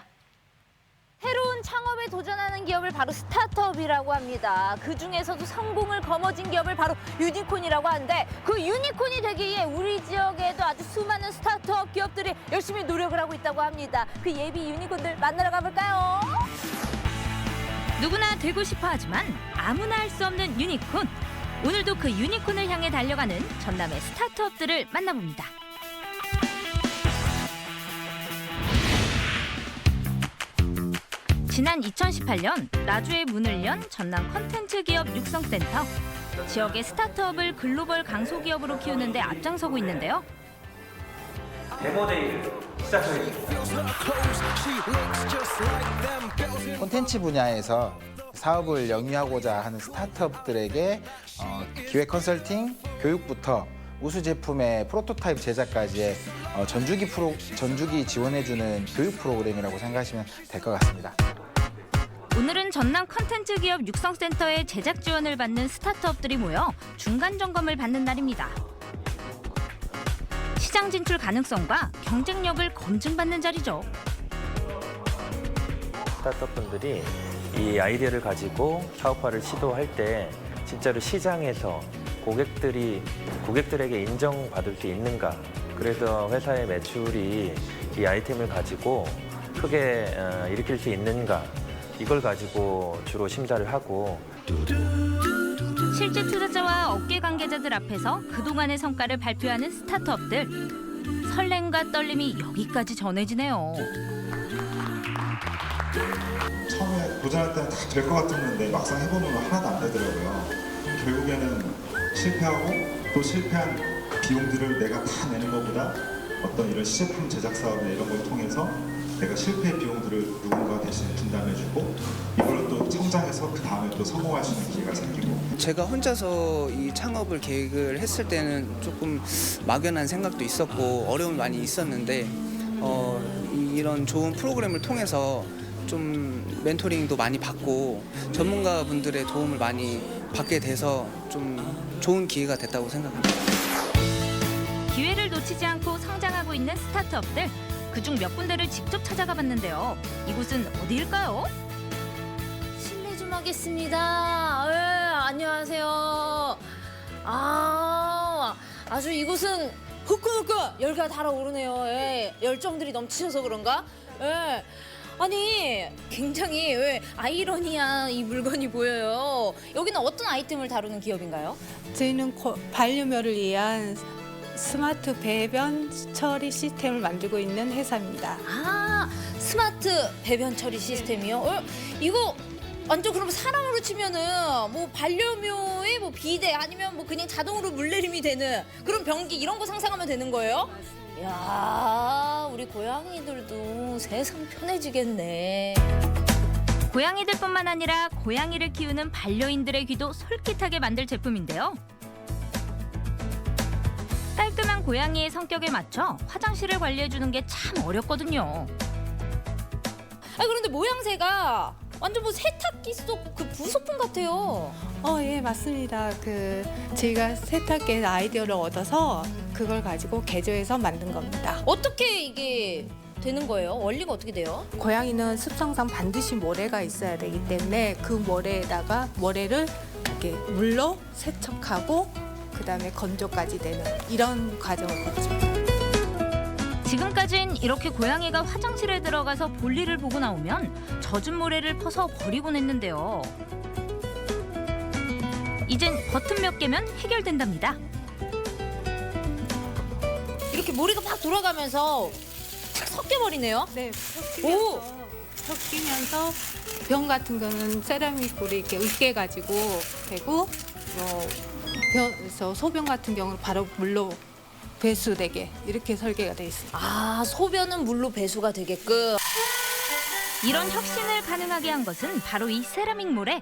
새로운 창업에 도전하는 기업을 바로 스타트업이라고 합니다. 그중에서도 성공을 거머쥔 기업을 바로 유니콘이라고 하는데 그 유니콘이 되기 위해 우리 지역에도 아주 수많은 스타트업 기업들이 열심히 노력을 하고 있다고 합니다. 그 예비 유니콘들 만나러 가볼까요? 누구나 되고 싶어 하지만 아무나 할 수 없는 유니콘. 오늘도 그 유니콘을 향해 달려가는 전남의 스타트업들을 만나봅니다. 지난 2018년 라주에 문을 연 전남 콘텐츠 기업 육성센터. 지역의 스타트업을 글로벌 강소기업으로 키우는 데 앞장서고 있는데요. 데모데이를 시작하겠습니다. 콘텐츠 분야에서 사업을 영위하고자 하는 스타트업들에게 기획 컨설팅, 교육부터 우수 제품의 프로토타입 제작까지의 전주기 지원해주는 교육 프로그램이라고 생각하시면 될 것 같습니다. 오늘은 전남 콘텐츠 기업 육성센터의 제작 지원을 받는 스타트업들이 모여 중간 점검을 받는 날입니다. 시장 진출 가능성과 경쟁력을 검증받는 자리죠. 스타트업분들이 이 아이디어를 가지고 사업화를 시도할 때 진짜로 시장에서 고객들에게 인정받을 수 있는가. 그래서 회사의 매출이 이 아이템을 가지고 크게 일으킬 수 있는가. 이걸 가지고 주로 심사를 하고 실제 투자자와 업계 관계자들 앞에서 그동안의 성과를 발표하는 스타트업들. 설렘과 떨림이 여기까지 전해지네요. 처음에 도전할 때는 다 될 것 같았는데 막상 해보면 하나도 안 되더라고요. 결국에는 실패하고 또 실패한 비용들을 내가 다 내는 것보다 어떤 이런 시제품 제작 사업이나 이런 걸 통해서 내가 실패의 비용들을 누군가 대신 분담해주고 이걸로 또 성장해서 그 다음에 또 성공할 수 있는 기회가 생기고. 제가 혼자서 이 창업을 계획을 했을 때는 조금 막연한 생각도 있었고 어려움이 많이 있었는데 이런 좋은 프로그램을 통해서 좀 멘토링도 많이 받고 전문가분들의 도움을 많이 받게 돼서 좀 좋은 기회가 됐다고 생각합니다. 기회를 놓치지 않고 성장하고 있는 스타트업들. 그중 몇 군데를 직접 찾아가 봤는데요. 이곳은 어디일까요? 실례 좀 하겠습니다. 안녕하세요. 아주 이곳은 후끈후끈 열기가 달아오르네요. 열정들이 넘치셔서 그런가? 아니 굉장히 아이러니한 이 물건이 보여요. 여기는 어떤 아이템을 다루는 기업인가요? 저희는 반려묘를 위한 스마트 배변 처리 시스템을 만들고 있는 회사입니다. 스마트 배변 처리 시스템이요? 이거 완전 그럼 사람으로 치면은 뭐 반려묘의 뭐 비데 아니면 뭐 그냥 자동으로 물내림이 되는 그런 변기 이런 거 상상하면 되는 거예요? 야, 우리 고양이들도 세상 편해지겠네. 고양이들뿐만 아니라 고양이를 키우는 반려인들의 귀도 솔깃하게 만들 제품인데요. 깔끔한 고양이의 성격에 맞춰 화장실을 관리해주는 게 참 어렵거든요. 그런데 모양새가 완전 뭐 세탁기 속 그 부속품 같아요. 예, 맞습니다. 저희가 세탁기에서 아이디어를 얻어서 그걸 가지고 개조해서 만든 겁니다. 어떻게 이게 되는 거예요? 원리가 어떻게 돼요? 고양이는 습성상 반드시 모래가 있어야 되기 때문에 그 모래를 이렇게 물로 세척하고 그다음에 건조까지 되는 이런 과정을 거칩니다. 지금까진 이렇게 고양이가 화장실에 들어가서 볼일을 보고 나오면 젖은 모래를 퍼서 버리곤 했는데요. 이젠 버튼 몇 개면 해결된답니다. 이렇게 머리가 막 돌아가면서 탁 섞여버리네요. 네, 오! 섞이면서 병 같은 거는 세라믹으로 이렇게 으깨가지고 되고 소변 같은 경우는 바로 물로 배수되게 이렇게 설계가 돼 있습니다. 아, 소변은 물로 배수가 되게끔. 이런 혁신을 가능하게 한 것은 바로 이 세라믹 모래.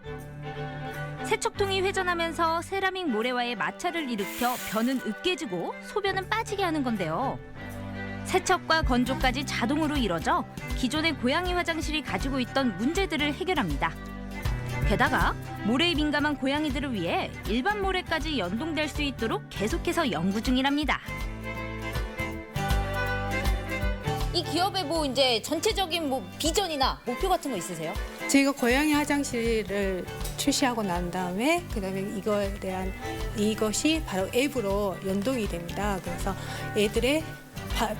세척통이 회전하면서 세라믹 모래와의 마찰을 일으켜 변은 으깨지고 소변은 빠지게 하는 건데요. 세척과 건조까지 자동으로 이뤄져 기존의 고양이 화장실이 가지고 있던 문제들을 해결합니다. 게다가 모래에 민감한 고양이들을 위해 일반 모래까지 연동될 수 있도록 계속해서 연구 중이랍니다. 이 기업의 뭐 이제 전체적인 뭐 비전이나 목표 같은 거 있으세요? 저희가 고양이 화장실을 출시하고 난 다음에 그다음에 이거에 대한 이것이 바로 앱으로 연동이 됩니다. 그래서 애들의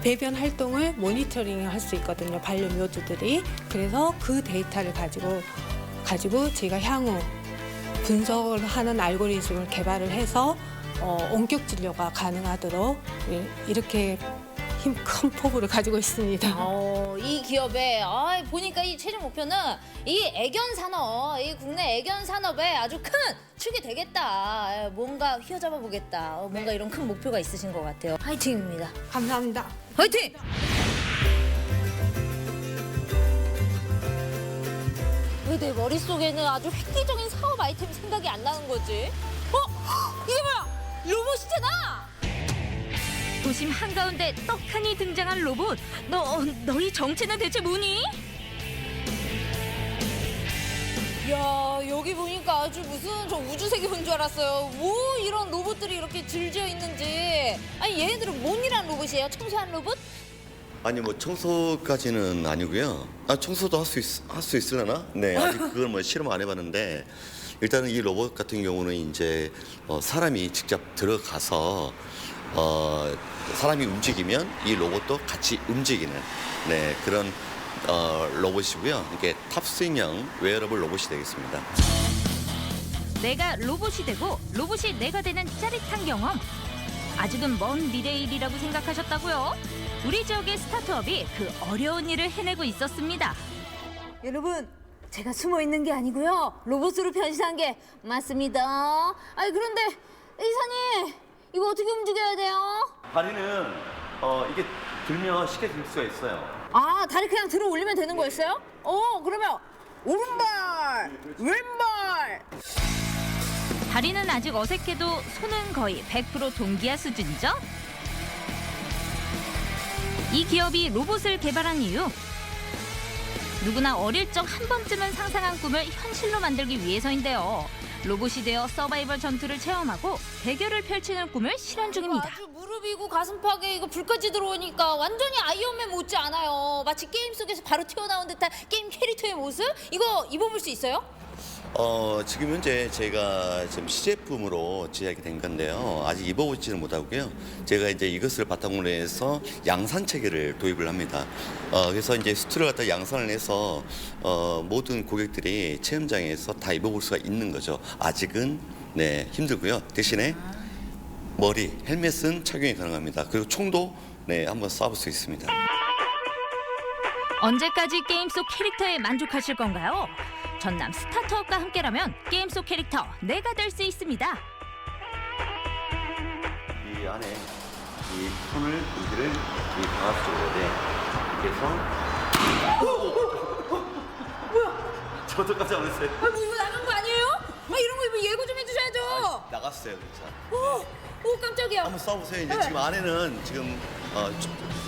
배변 활동을 모니터링할 수 있거든요. 반려묘주들이. 그래서 그 데이터를 가지고 저희가 향후 분석을 하는 알고리즘을 개발을 해서 원격 진료가 가능하도록 이렇게 힘 큰 포부를 가지고 있습니다. 이 기업의 보니까 이 최종 목표는 이 애견 산업, 이 국내 애견 산업에 아주 큰 축이 되겠다. 뭔가 휘어잡아 보겠다. 뭔가 이런 큰 목표가 있으신 것 같아요. 화이팅입니다. 감사합니다. 화이팅! 왜 내 머릿속에는 아주 획기적인 사업 아이템이 생각이 안 나는 거지? 이게 뭐야? 로봇이잖아! 도심 한가운데 떡하니 등장한 로봇. 너희 정체는 대체 뭐니? 야, 여기 보니까 아주 무슨 저 우주세계 온 줄 알았어요. 뭐 이런 로봇들이 이렇게 줄지어 있는지. 아니, 얘네들은 뭔이란 로봇이에요? 청소하는 로봇? 아니 뭐 청소까지는 아니고요. 청소도 할 수 있으려나? 네, 아직 그걸 뭐 실험 안 해봤는데 일단은 이 로봇 같은 경우는 이제 사람이 직접 들어가서 사람이 움직이면 이 로봇도 같이 움직이는 그런 로봇이고요. 이게 탑스윙형 웨어러블 로봇이 되겠습니다. 내가 로봇이 되고 로봇이 내가 되는 짜릿한 경험. 아직은 먼 미래의 일이라고 생각하셨다고요? 우리 지역의 스타트업이 그 어려운 일을 해내고 있었습니다. 여러분, 제가 숨어 있는 게 아니고요. 로봇으로 변신한 게 맞습니다. 그런데 이사님, 이거 어떻게 움직여야 돼요? 다리는 이게 들면 쉽게 들 수가 있어요. 다리 그냥 들어 올리면 되는 거였어요? 그러면 오른발, 왼발. 다리는 아직 어색해도 손은 거의 100% 동기화 수준이죠? 이 기업이 로봇을 개발한 이유. 누구나 어릴 적 한 번쯤은 상상한 꿈을 현실로 만들기 위해서인데요. 로봇이 되어 서바이벌 전투를 체험하고 대결을 펼치는 꿈을 실현 중입니다. 아주 무릎이고 가슴팍에 이거 불까지 들어오니까 완전히 아이언맨 못지 않아요. 마치 게임 속에서 바로 튀어나온 듯한 게임 캐릭터의 모습? 이거 입어볼 수 있어요? 지금 현재 제가 지금 시제품으로 제작이 된 건데요. 아직 입어보지는 못하고요. 제가 이제 이것을 바탕으로 해서 양산 체계를 도입을 합니다. 그래서 이제 수트를 갖다 양산을 해서 모든 고객들이 체험장에서 다 입어볼 수가 있는 거죠. 아직은 힘들고요. 대신에 머리, 헬멧은 착용이 가능합니다. 그리고 총도 한번 쏴볼 수 있습니다. 언제까지 게임 속 캐릭터에 만족하실 건가요? 전남 스타트업과 함께라면 게임 속 캐릭터 내가 될 수 있습니다. 이 안에 이 손을 여기를 이 방아쇠 쪽으로 이렇게 해서 뭐야? 저도 깜짝 놀랐어요. 뭐 이거 나간 거 아니에요? 이런 거 이거 예고 좀 해주셔야죠. 나갔어요, 진짜. 오, 깜짝이야. 한번 쏴보세요. 이제 지금 안에는 지금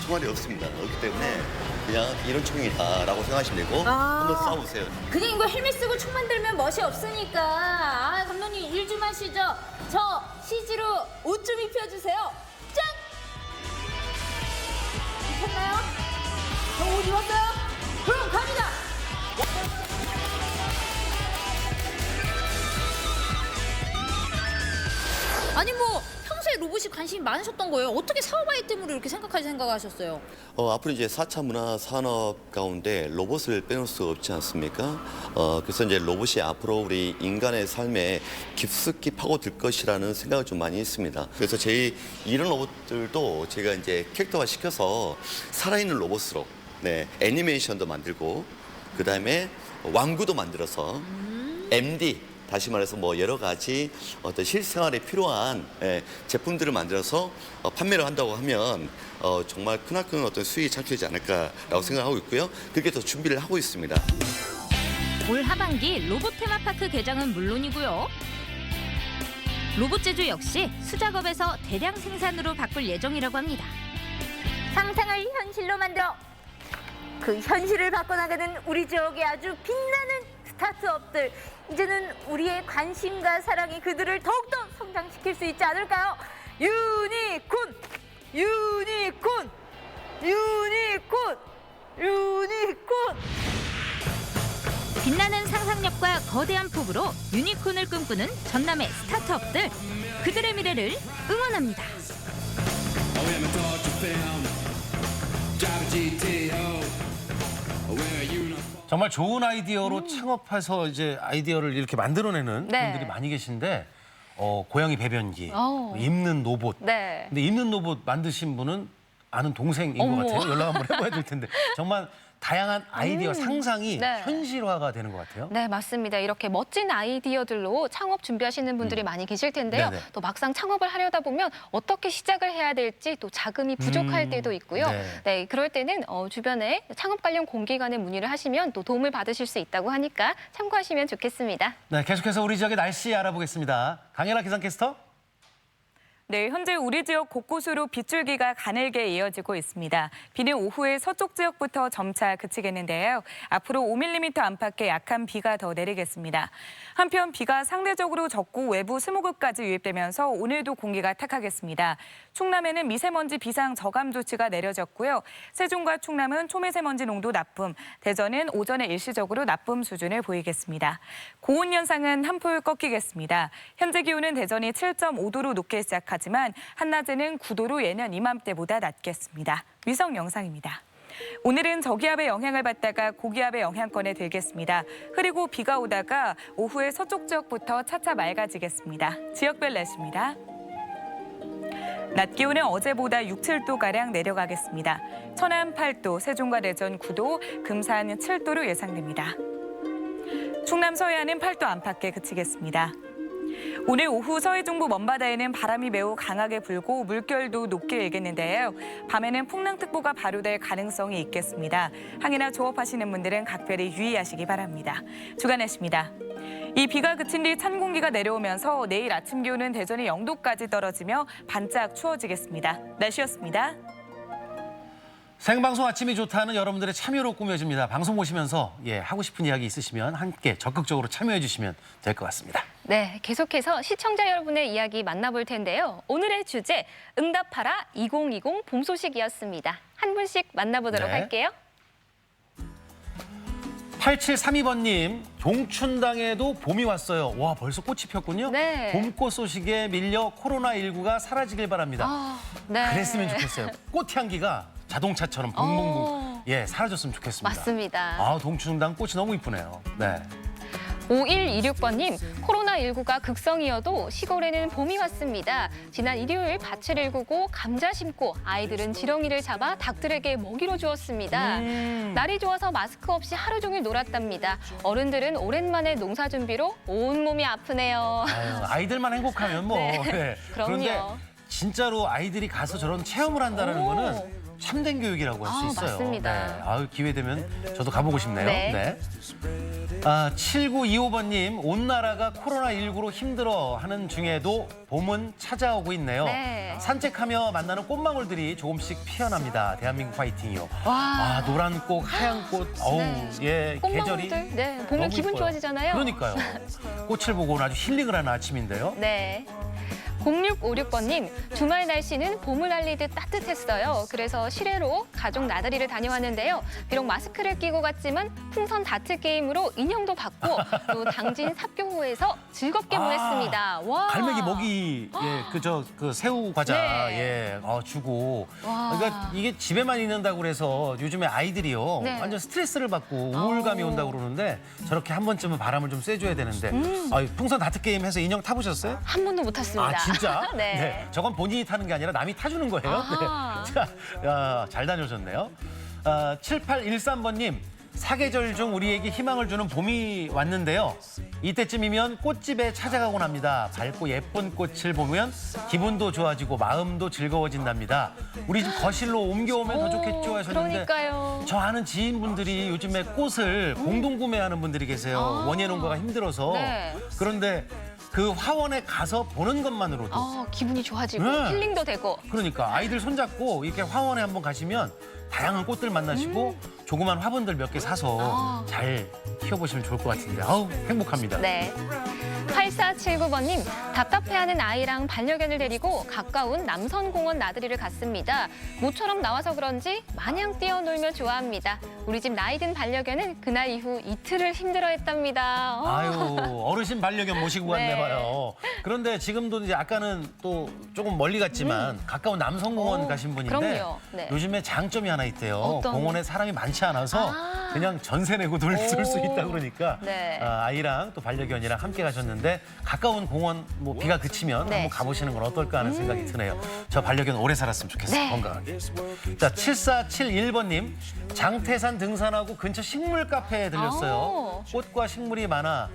총알이 없습니다. 없기 때문에 그냥 이런 총이다라고 생각하시면 되고 한번 쏴보세요. 그냥 이거 헬멧 쓰고 총 만들면 멋이 없으니까. 감독님 일 좀 하시죠. 저 CG로 옷 좀 입혀주세요. 짠! 입혔나요? 저 옷 입었어요? 그럼 갑니다. 아니 뭐 평소에 로봇이 관심이 많으셨던 거예요? 어떻게 사업 아이템으로 이렇게 생각하셨어요? 앞으로 이제 4차 문화 산업 가운데 로봇을 빼놓을 수 없지 않습니까? 그래서 이제 로봇이 앞으로 우리 인간의 삶에 깊숙이 파고들 것이라는 생각을 좀 많이 했습니다. 그래서 이런 로봇들도 제가 이제 캐릭터화 시켜서 살아있는 로봇으로 애니메이션도 만들고 그다음에 왕구도 만들어서 MD 다시 말해서 뭐 여러 가지 어떤 실생활에 필요한 제품들을 만들어서 판매를 한다고 하면 정말 크나큰 어떤 수익이 창출되지 않을까라고 생각하고 있고요. 그렇게 더 준비를 하고 있습니다. 올 하반기 로봇 테마파크 개장은 물론이고요. 로봇 제조 역시 수작업에서 대량 생산으로 바꿀 예정이라고 합니다. 상상을 현실로 만들어 그 현실을 바꿔나가는 우리 지역의 아주 빛나는 스타트업들. 이제는 우리의 관심과 사랑이 그들을 더욱더 성장시킬 수 있지 않을까요? 유니콘! 유니콘! 유니콘! 유니콘! 빛나는 상상력과 거대한 포부로 유니콘을 꿈꾸는 전남의 스타트업들. 그들의 미래를 응원합니다. 정말 좋은 아이디어로 창업해서 이제 아이디어를 이렇게 만들어내는 네. 분들이 많이 계신데 고양이 배변기, 어. 입는 로봇. 네. 근데 입는 로봇 만드신 분은 아는 동생인 어머. 것 같아요. 연락 한번 해봐야 될 텐데 정말 다양한 아이디어 상상이 네. 현실화가 되는 것 같아요. 네, 맞습니다. 이렇게 멋진 아이디어들로 창업 준비하시는 분들이 많이 계실 텐데요. 네네. 또 막상 창업을 하려다 보면 어떻게 시작을 해야 될지 또 자금이 부족할 때도 있고요. 네. 네, 그럴 때는 주변에 창업 관련 공기관에 문의를 하시면 또 도움을 받으실 수 있다고 하니까 참고하시면 좋겠습니다. 네, 계속해서 우리 지역의 날씨 알아보겠습니다. 강혜라 기상캐스터. 네, 현재 우리 지역 곳곳으로 빗줄기가 가늘게 이어지고 있습니다. 비는 오후에 서쪽 지역부터 점차 그치겠는데요. 앞으로 5mm 안팎의 약한 비가 더 내리겠습니다. 한편 비가 상대적으로 적고 외부 스모그까지 유입되면서 오늘도 공기가 탁하겠습니다. 충남에는 미세먼지 비상 저감 조치가 내려졌고요. 세종과 충남은 초미세먼지 농도 나쁨, 대전은 오전에 일시적으로 나쁨 수준을 보이겠습니다. 고온 현상은 한풀 꺾이겠습니다. 현재 기온은 대전이 7.5도로 높게 시작하지만 한낮에는 9도로 예년 이맘때보다 낮겠습니다. 위성 영상입니다. 오늘은 저기압의 영향을 받다가 고기압의 영향권에 들겠습니다. 흐리고 비가 오다가 오후에 서쪽 지역부터 차차 맑아지겠습니다. 지역별 날씨입니다. 낮 기온은 어제보다 6, 7도가량 내려가겠습니다. 천안 8도, 세종과 대전 9도, 금산 7도로 예상됩니다. 충남 서해안은 8도 안팎에 그치겠습니다. 오늘 오후 서해 중부 먼바다에는 바람이 매우 강하게 불고 물결도 높게 일겠는데요. 밤에는 풍랑특보가 발효될 가능성이 있겠습니다. 항해나 조업하시는 분들은 각별히 유의하시기 바랍니다. 주간 날씨입니다. 이 비가 그친 뒤 찬 공기가 내려오면서 내일 아침 기온은 대전이 0도까지 떨어지며 반짝 추워지겠습니다. 날씨였습니다. 생방송 아침이 좋다는 여러분들의 참여로 꾸며집니다. 방송 보시면서 하고 싶은 이야기 있으시면 함께 적극적으로 참여해 주시면 될 것 같습니다. 네, 계속해서 시청자 여러분의 이야기 만나볼 텐데요. 오늘의 주제 응답하라 2020 봄 소식이었습니다. 한 분씩 만나보도록 네. 할게요. 8732번님, 종춘당에도 봄이 왔어요. 와, 벌써 꽃이 폈군요. 네. 봄꽃 소식에 밀려 코로나19가 사라지길 바랍니다. 네. 그랬으면 좋겠어요. 꽃향기가 자동차처럼 붕붕붕 사라졌으면 좋겠습니다. 맞습니다. 동춘당 꽃이 너무 이쁘네요. 네. 5126번님, 코로나19가 극성이어도 시골에는 봄이 왔습니다. 지난 일요일 밭을 일구고 감자 심고 아이들은 지렁이를 잡아 닭들에게 먹이로 주었습니다. 날이 좋아서 마스크 없이 하루 종일 놀았답니다. 어른들은 오랜만에 농사 준비로 온몸이 아프네요. 아이들만 행복하면 뭐. 네. 네. 그럼요. 그런데 진짜로 아이들이 가서 저런 체험을 한다는 거는 참된 교육이라고 할 수 있어요. 맞습니다. 네. 기회 되면 저도 가보고 싶네요. 네. 7925번님, 온 나라가 코로나19로 힘들어하는 중에도 봄은 찾아오고 있네요. 네. 산책하며 만나는 꽃망울들이 조금씩 피어납니다. 대한민국 화이팅이요. 와. 노란 꽃, 하얀 꽃, 계절이 꽃망울들, 네, 보면 너무 기분 이뻐요. 좋아지잖아요. 그러니까요. 꽃을 보고는 아주 힐링을 하는 아침인데요. 네. 0656번님, 주말 날씨는 봄을 알리듯 따뜻했어요. 그래서 실외로 가족 나들이를 다녀왔는데요. 비록 마스크를 끼고 갔지만 풍선 다트 게임으로 인형도 받고 또 당진 삽교호에서 즐겁게 보냈습니다. 와. 갈매기 먹이 그 새우 과자 네. 주고. 와. 그러니까 이게 집에만 있는다고 그래서 요즘에 아이들이요 네. 완전 스트레스를 받고 우울감이 온다고 그러는데 저렇게 한 번쯤은 바람을 좀 쐬줘야 되는데 풍선 다트 게임 해서 인형 타보셨어요? 한 번도 못 탔습니다. 아 진짜? 네. 저건 본인이 타는 게 아니라 남이 타주는 거예요. 아하. 네. 자, 잘 다녀오셨네요. 7813번님. 사계절 중 우리에게 희망을 주는 봄이 왔는데요. 이때쯤이면 꽃집에 찾아가곤 합니다. 밝고 예쁜 꽃을 보면 기분도 좋아지고 마음도 즐거워진답니다. 우리 집 거실로 옮겨오면 더 좋겠죠 하셨는데 그러니까요. 저 아는 지인분들이 요즘에 꽃을 공동 구매하는 분들이 계세요. 원예 농가가 힘들어서. 네. 그런데 그 화원에 가서 보는 것만으로도 기분이 좋아지고 네. 힐링도 되고. 그러니까 아이들 손잡고 이렇게 화원에 한번 가시면 다양한 꽃들 만나시고 조그만 화분들 몇 개 사서 잘 키워보시면 좋을 것 같은데 아우 행복합니다. 네. 8479번님, 답답해하는 아이랑 반려견을 데리고 가까운 남선공원 나들이를 갔습니다. 모처럼 나와서 그런지 마냥 뛰어놀며 좋아합니다. 우리 집 나이 든 반려견은 그날 이후 이틀을 힘들어했답니다. 아유 어르신 반려견 모시고 갔네 네. 봐요. 그런데 지금도 이제 아까는 또 조금 멀리 갔지만 가까운 남성공원 가신 분인데 그럼요. 네. 요즘에 장점이 하나 있대요. 어떤? 공원에 사람이 많지 않아서 그냥 전세 내고 놀 수 있다 그러니까 네. 아이랑 또 반려견이랑 함께 가셨는데 가까운 공원 뭐 비가 그치면 네. 한번 가보시는 건 어떨까 하는 생각이 드네요. 저 반려견 오래 살았으면 좋겠어요. 네. 건강하게. 자 7471번님 장태산 등산하고 근처 식물 카페에 들렸어요. 꽃과 식물이 많아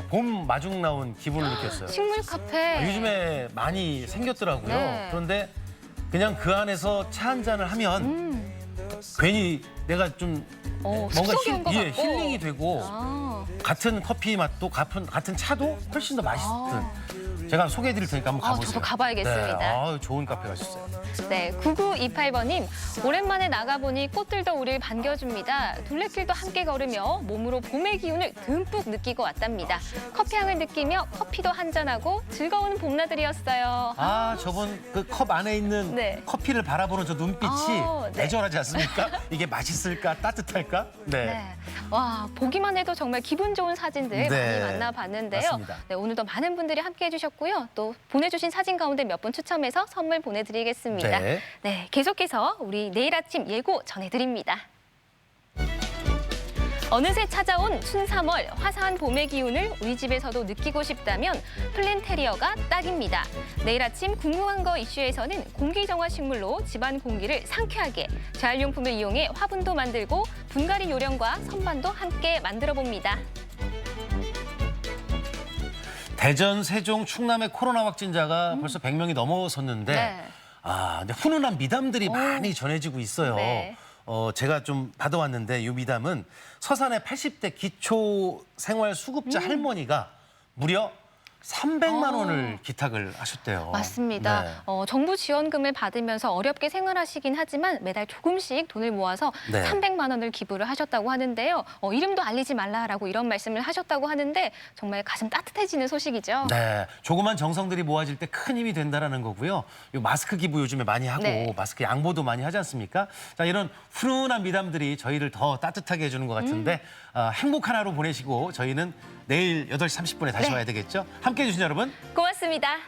봄 마중 나온 기분을 느꼈어요. 식물 카페. 요즘에 많이 생겼더라고요. 네. 그런데 그냥 그 안에서 차 한 잔을 하면 괜히 내가 좀 뭔가 숲속에 온것 같고. 힐링이 되고 같은 커피 맛도 같은 차도 훨씬 더 맛있든 제가 소개해드릴 테니까 한번 가보세요. 저도 가봐야겠습니다. 네, 좋은 카페 가셨어요. 네, 9928번님. 오랜만에 나가보니 꽃들도 우리를 반겨줍니다. 둘레길도 함께 걸으며 몸으로 봄의 기운을 듬뿍 느끼고 왔답니다. 커피향을 느끼며 커피도 한잔하고 즐거운 봄나들이었어요. 저번 그 컵 안에 있는 네. 커피를 바라보는 저 눈빛이 네. 애절하지 않습니까? 이게 맛있을까? 따뜻할까? 네. 와, 보기만 해도 정말 기분 좋은 사진들 네. 많이 만나봤는데요. 맞습니다. 네, 오늘도 많은 분들이 함께 해주셨고요. 또 보내주신 사진 가운데 몇 분 추첨해서 선물 보내드리겠습니다. 네. 네, 계속해서 우리 내일 아침 예고 전해드립니다. 어느새 찾아온 춘3월 화사한 봄의 기운을 우리 집에서도 느끼고 싶다면 플랜테리어가 딱입니다. 내일 아침 궁금한 거 이슈에서는 공기정화 식물로 집안 공기를 상쾌하게, 재활용품을 이용해 화분도 만들고 분갈이 요령과 선반도 함께 만들어 봅니다. 대전, 세종, 충남의 코로나 확진자가 벌써 100명이 넘어섰는데 네. 근데 훈훈한 미담들이 많이 전해지고 있어요. 네. 제가 좀 받아왔는데 이 미담은 서산의 80대 기초생활수급자 할머니가 무려 300만 원을 기탁을 하셨대요. 맞습니다. 네. 정부 지원금을 받으면서 어렵게 생활하시긴 하지만 매달 조금씩 돈을 모아서 네. 300만 원을 기부를 하셨다고 하는데요. 이름도 알리지 말라라고 이런 말씀을 하셨다고 하는데 정말 가슴 따뜻해지는 소식이죠. 네, 조그만 정성들이 모아질 때 큰 힘이 된다라는 거고요. 이 마스크 기부 요즘에 많이 하고 네. 마스크 양보도 많이 하지 않습니까? 자, 이런 훈훈한 미담들이 저희를 더 따뜻하게 해주는 것 같은데 행복한 하루 보내시고 저희는 내일 8시 30분에 다시 네. 와야 되겠죠? 함께해 주신 여러분 고맙습니다.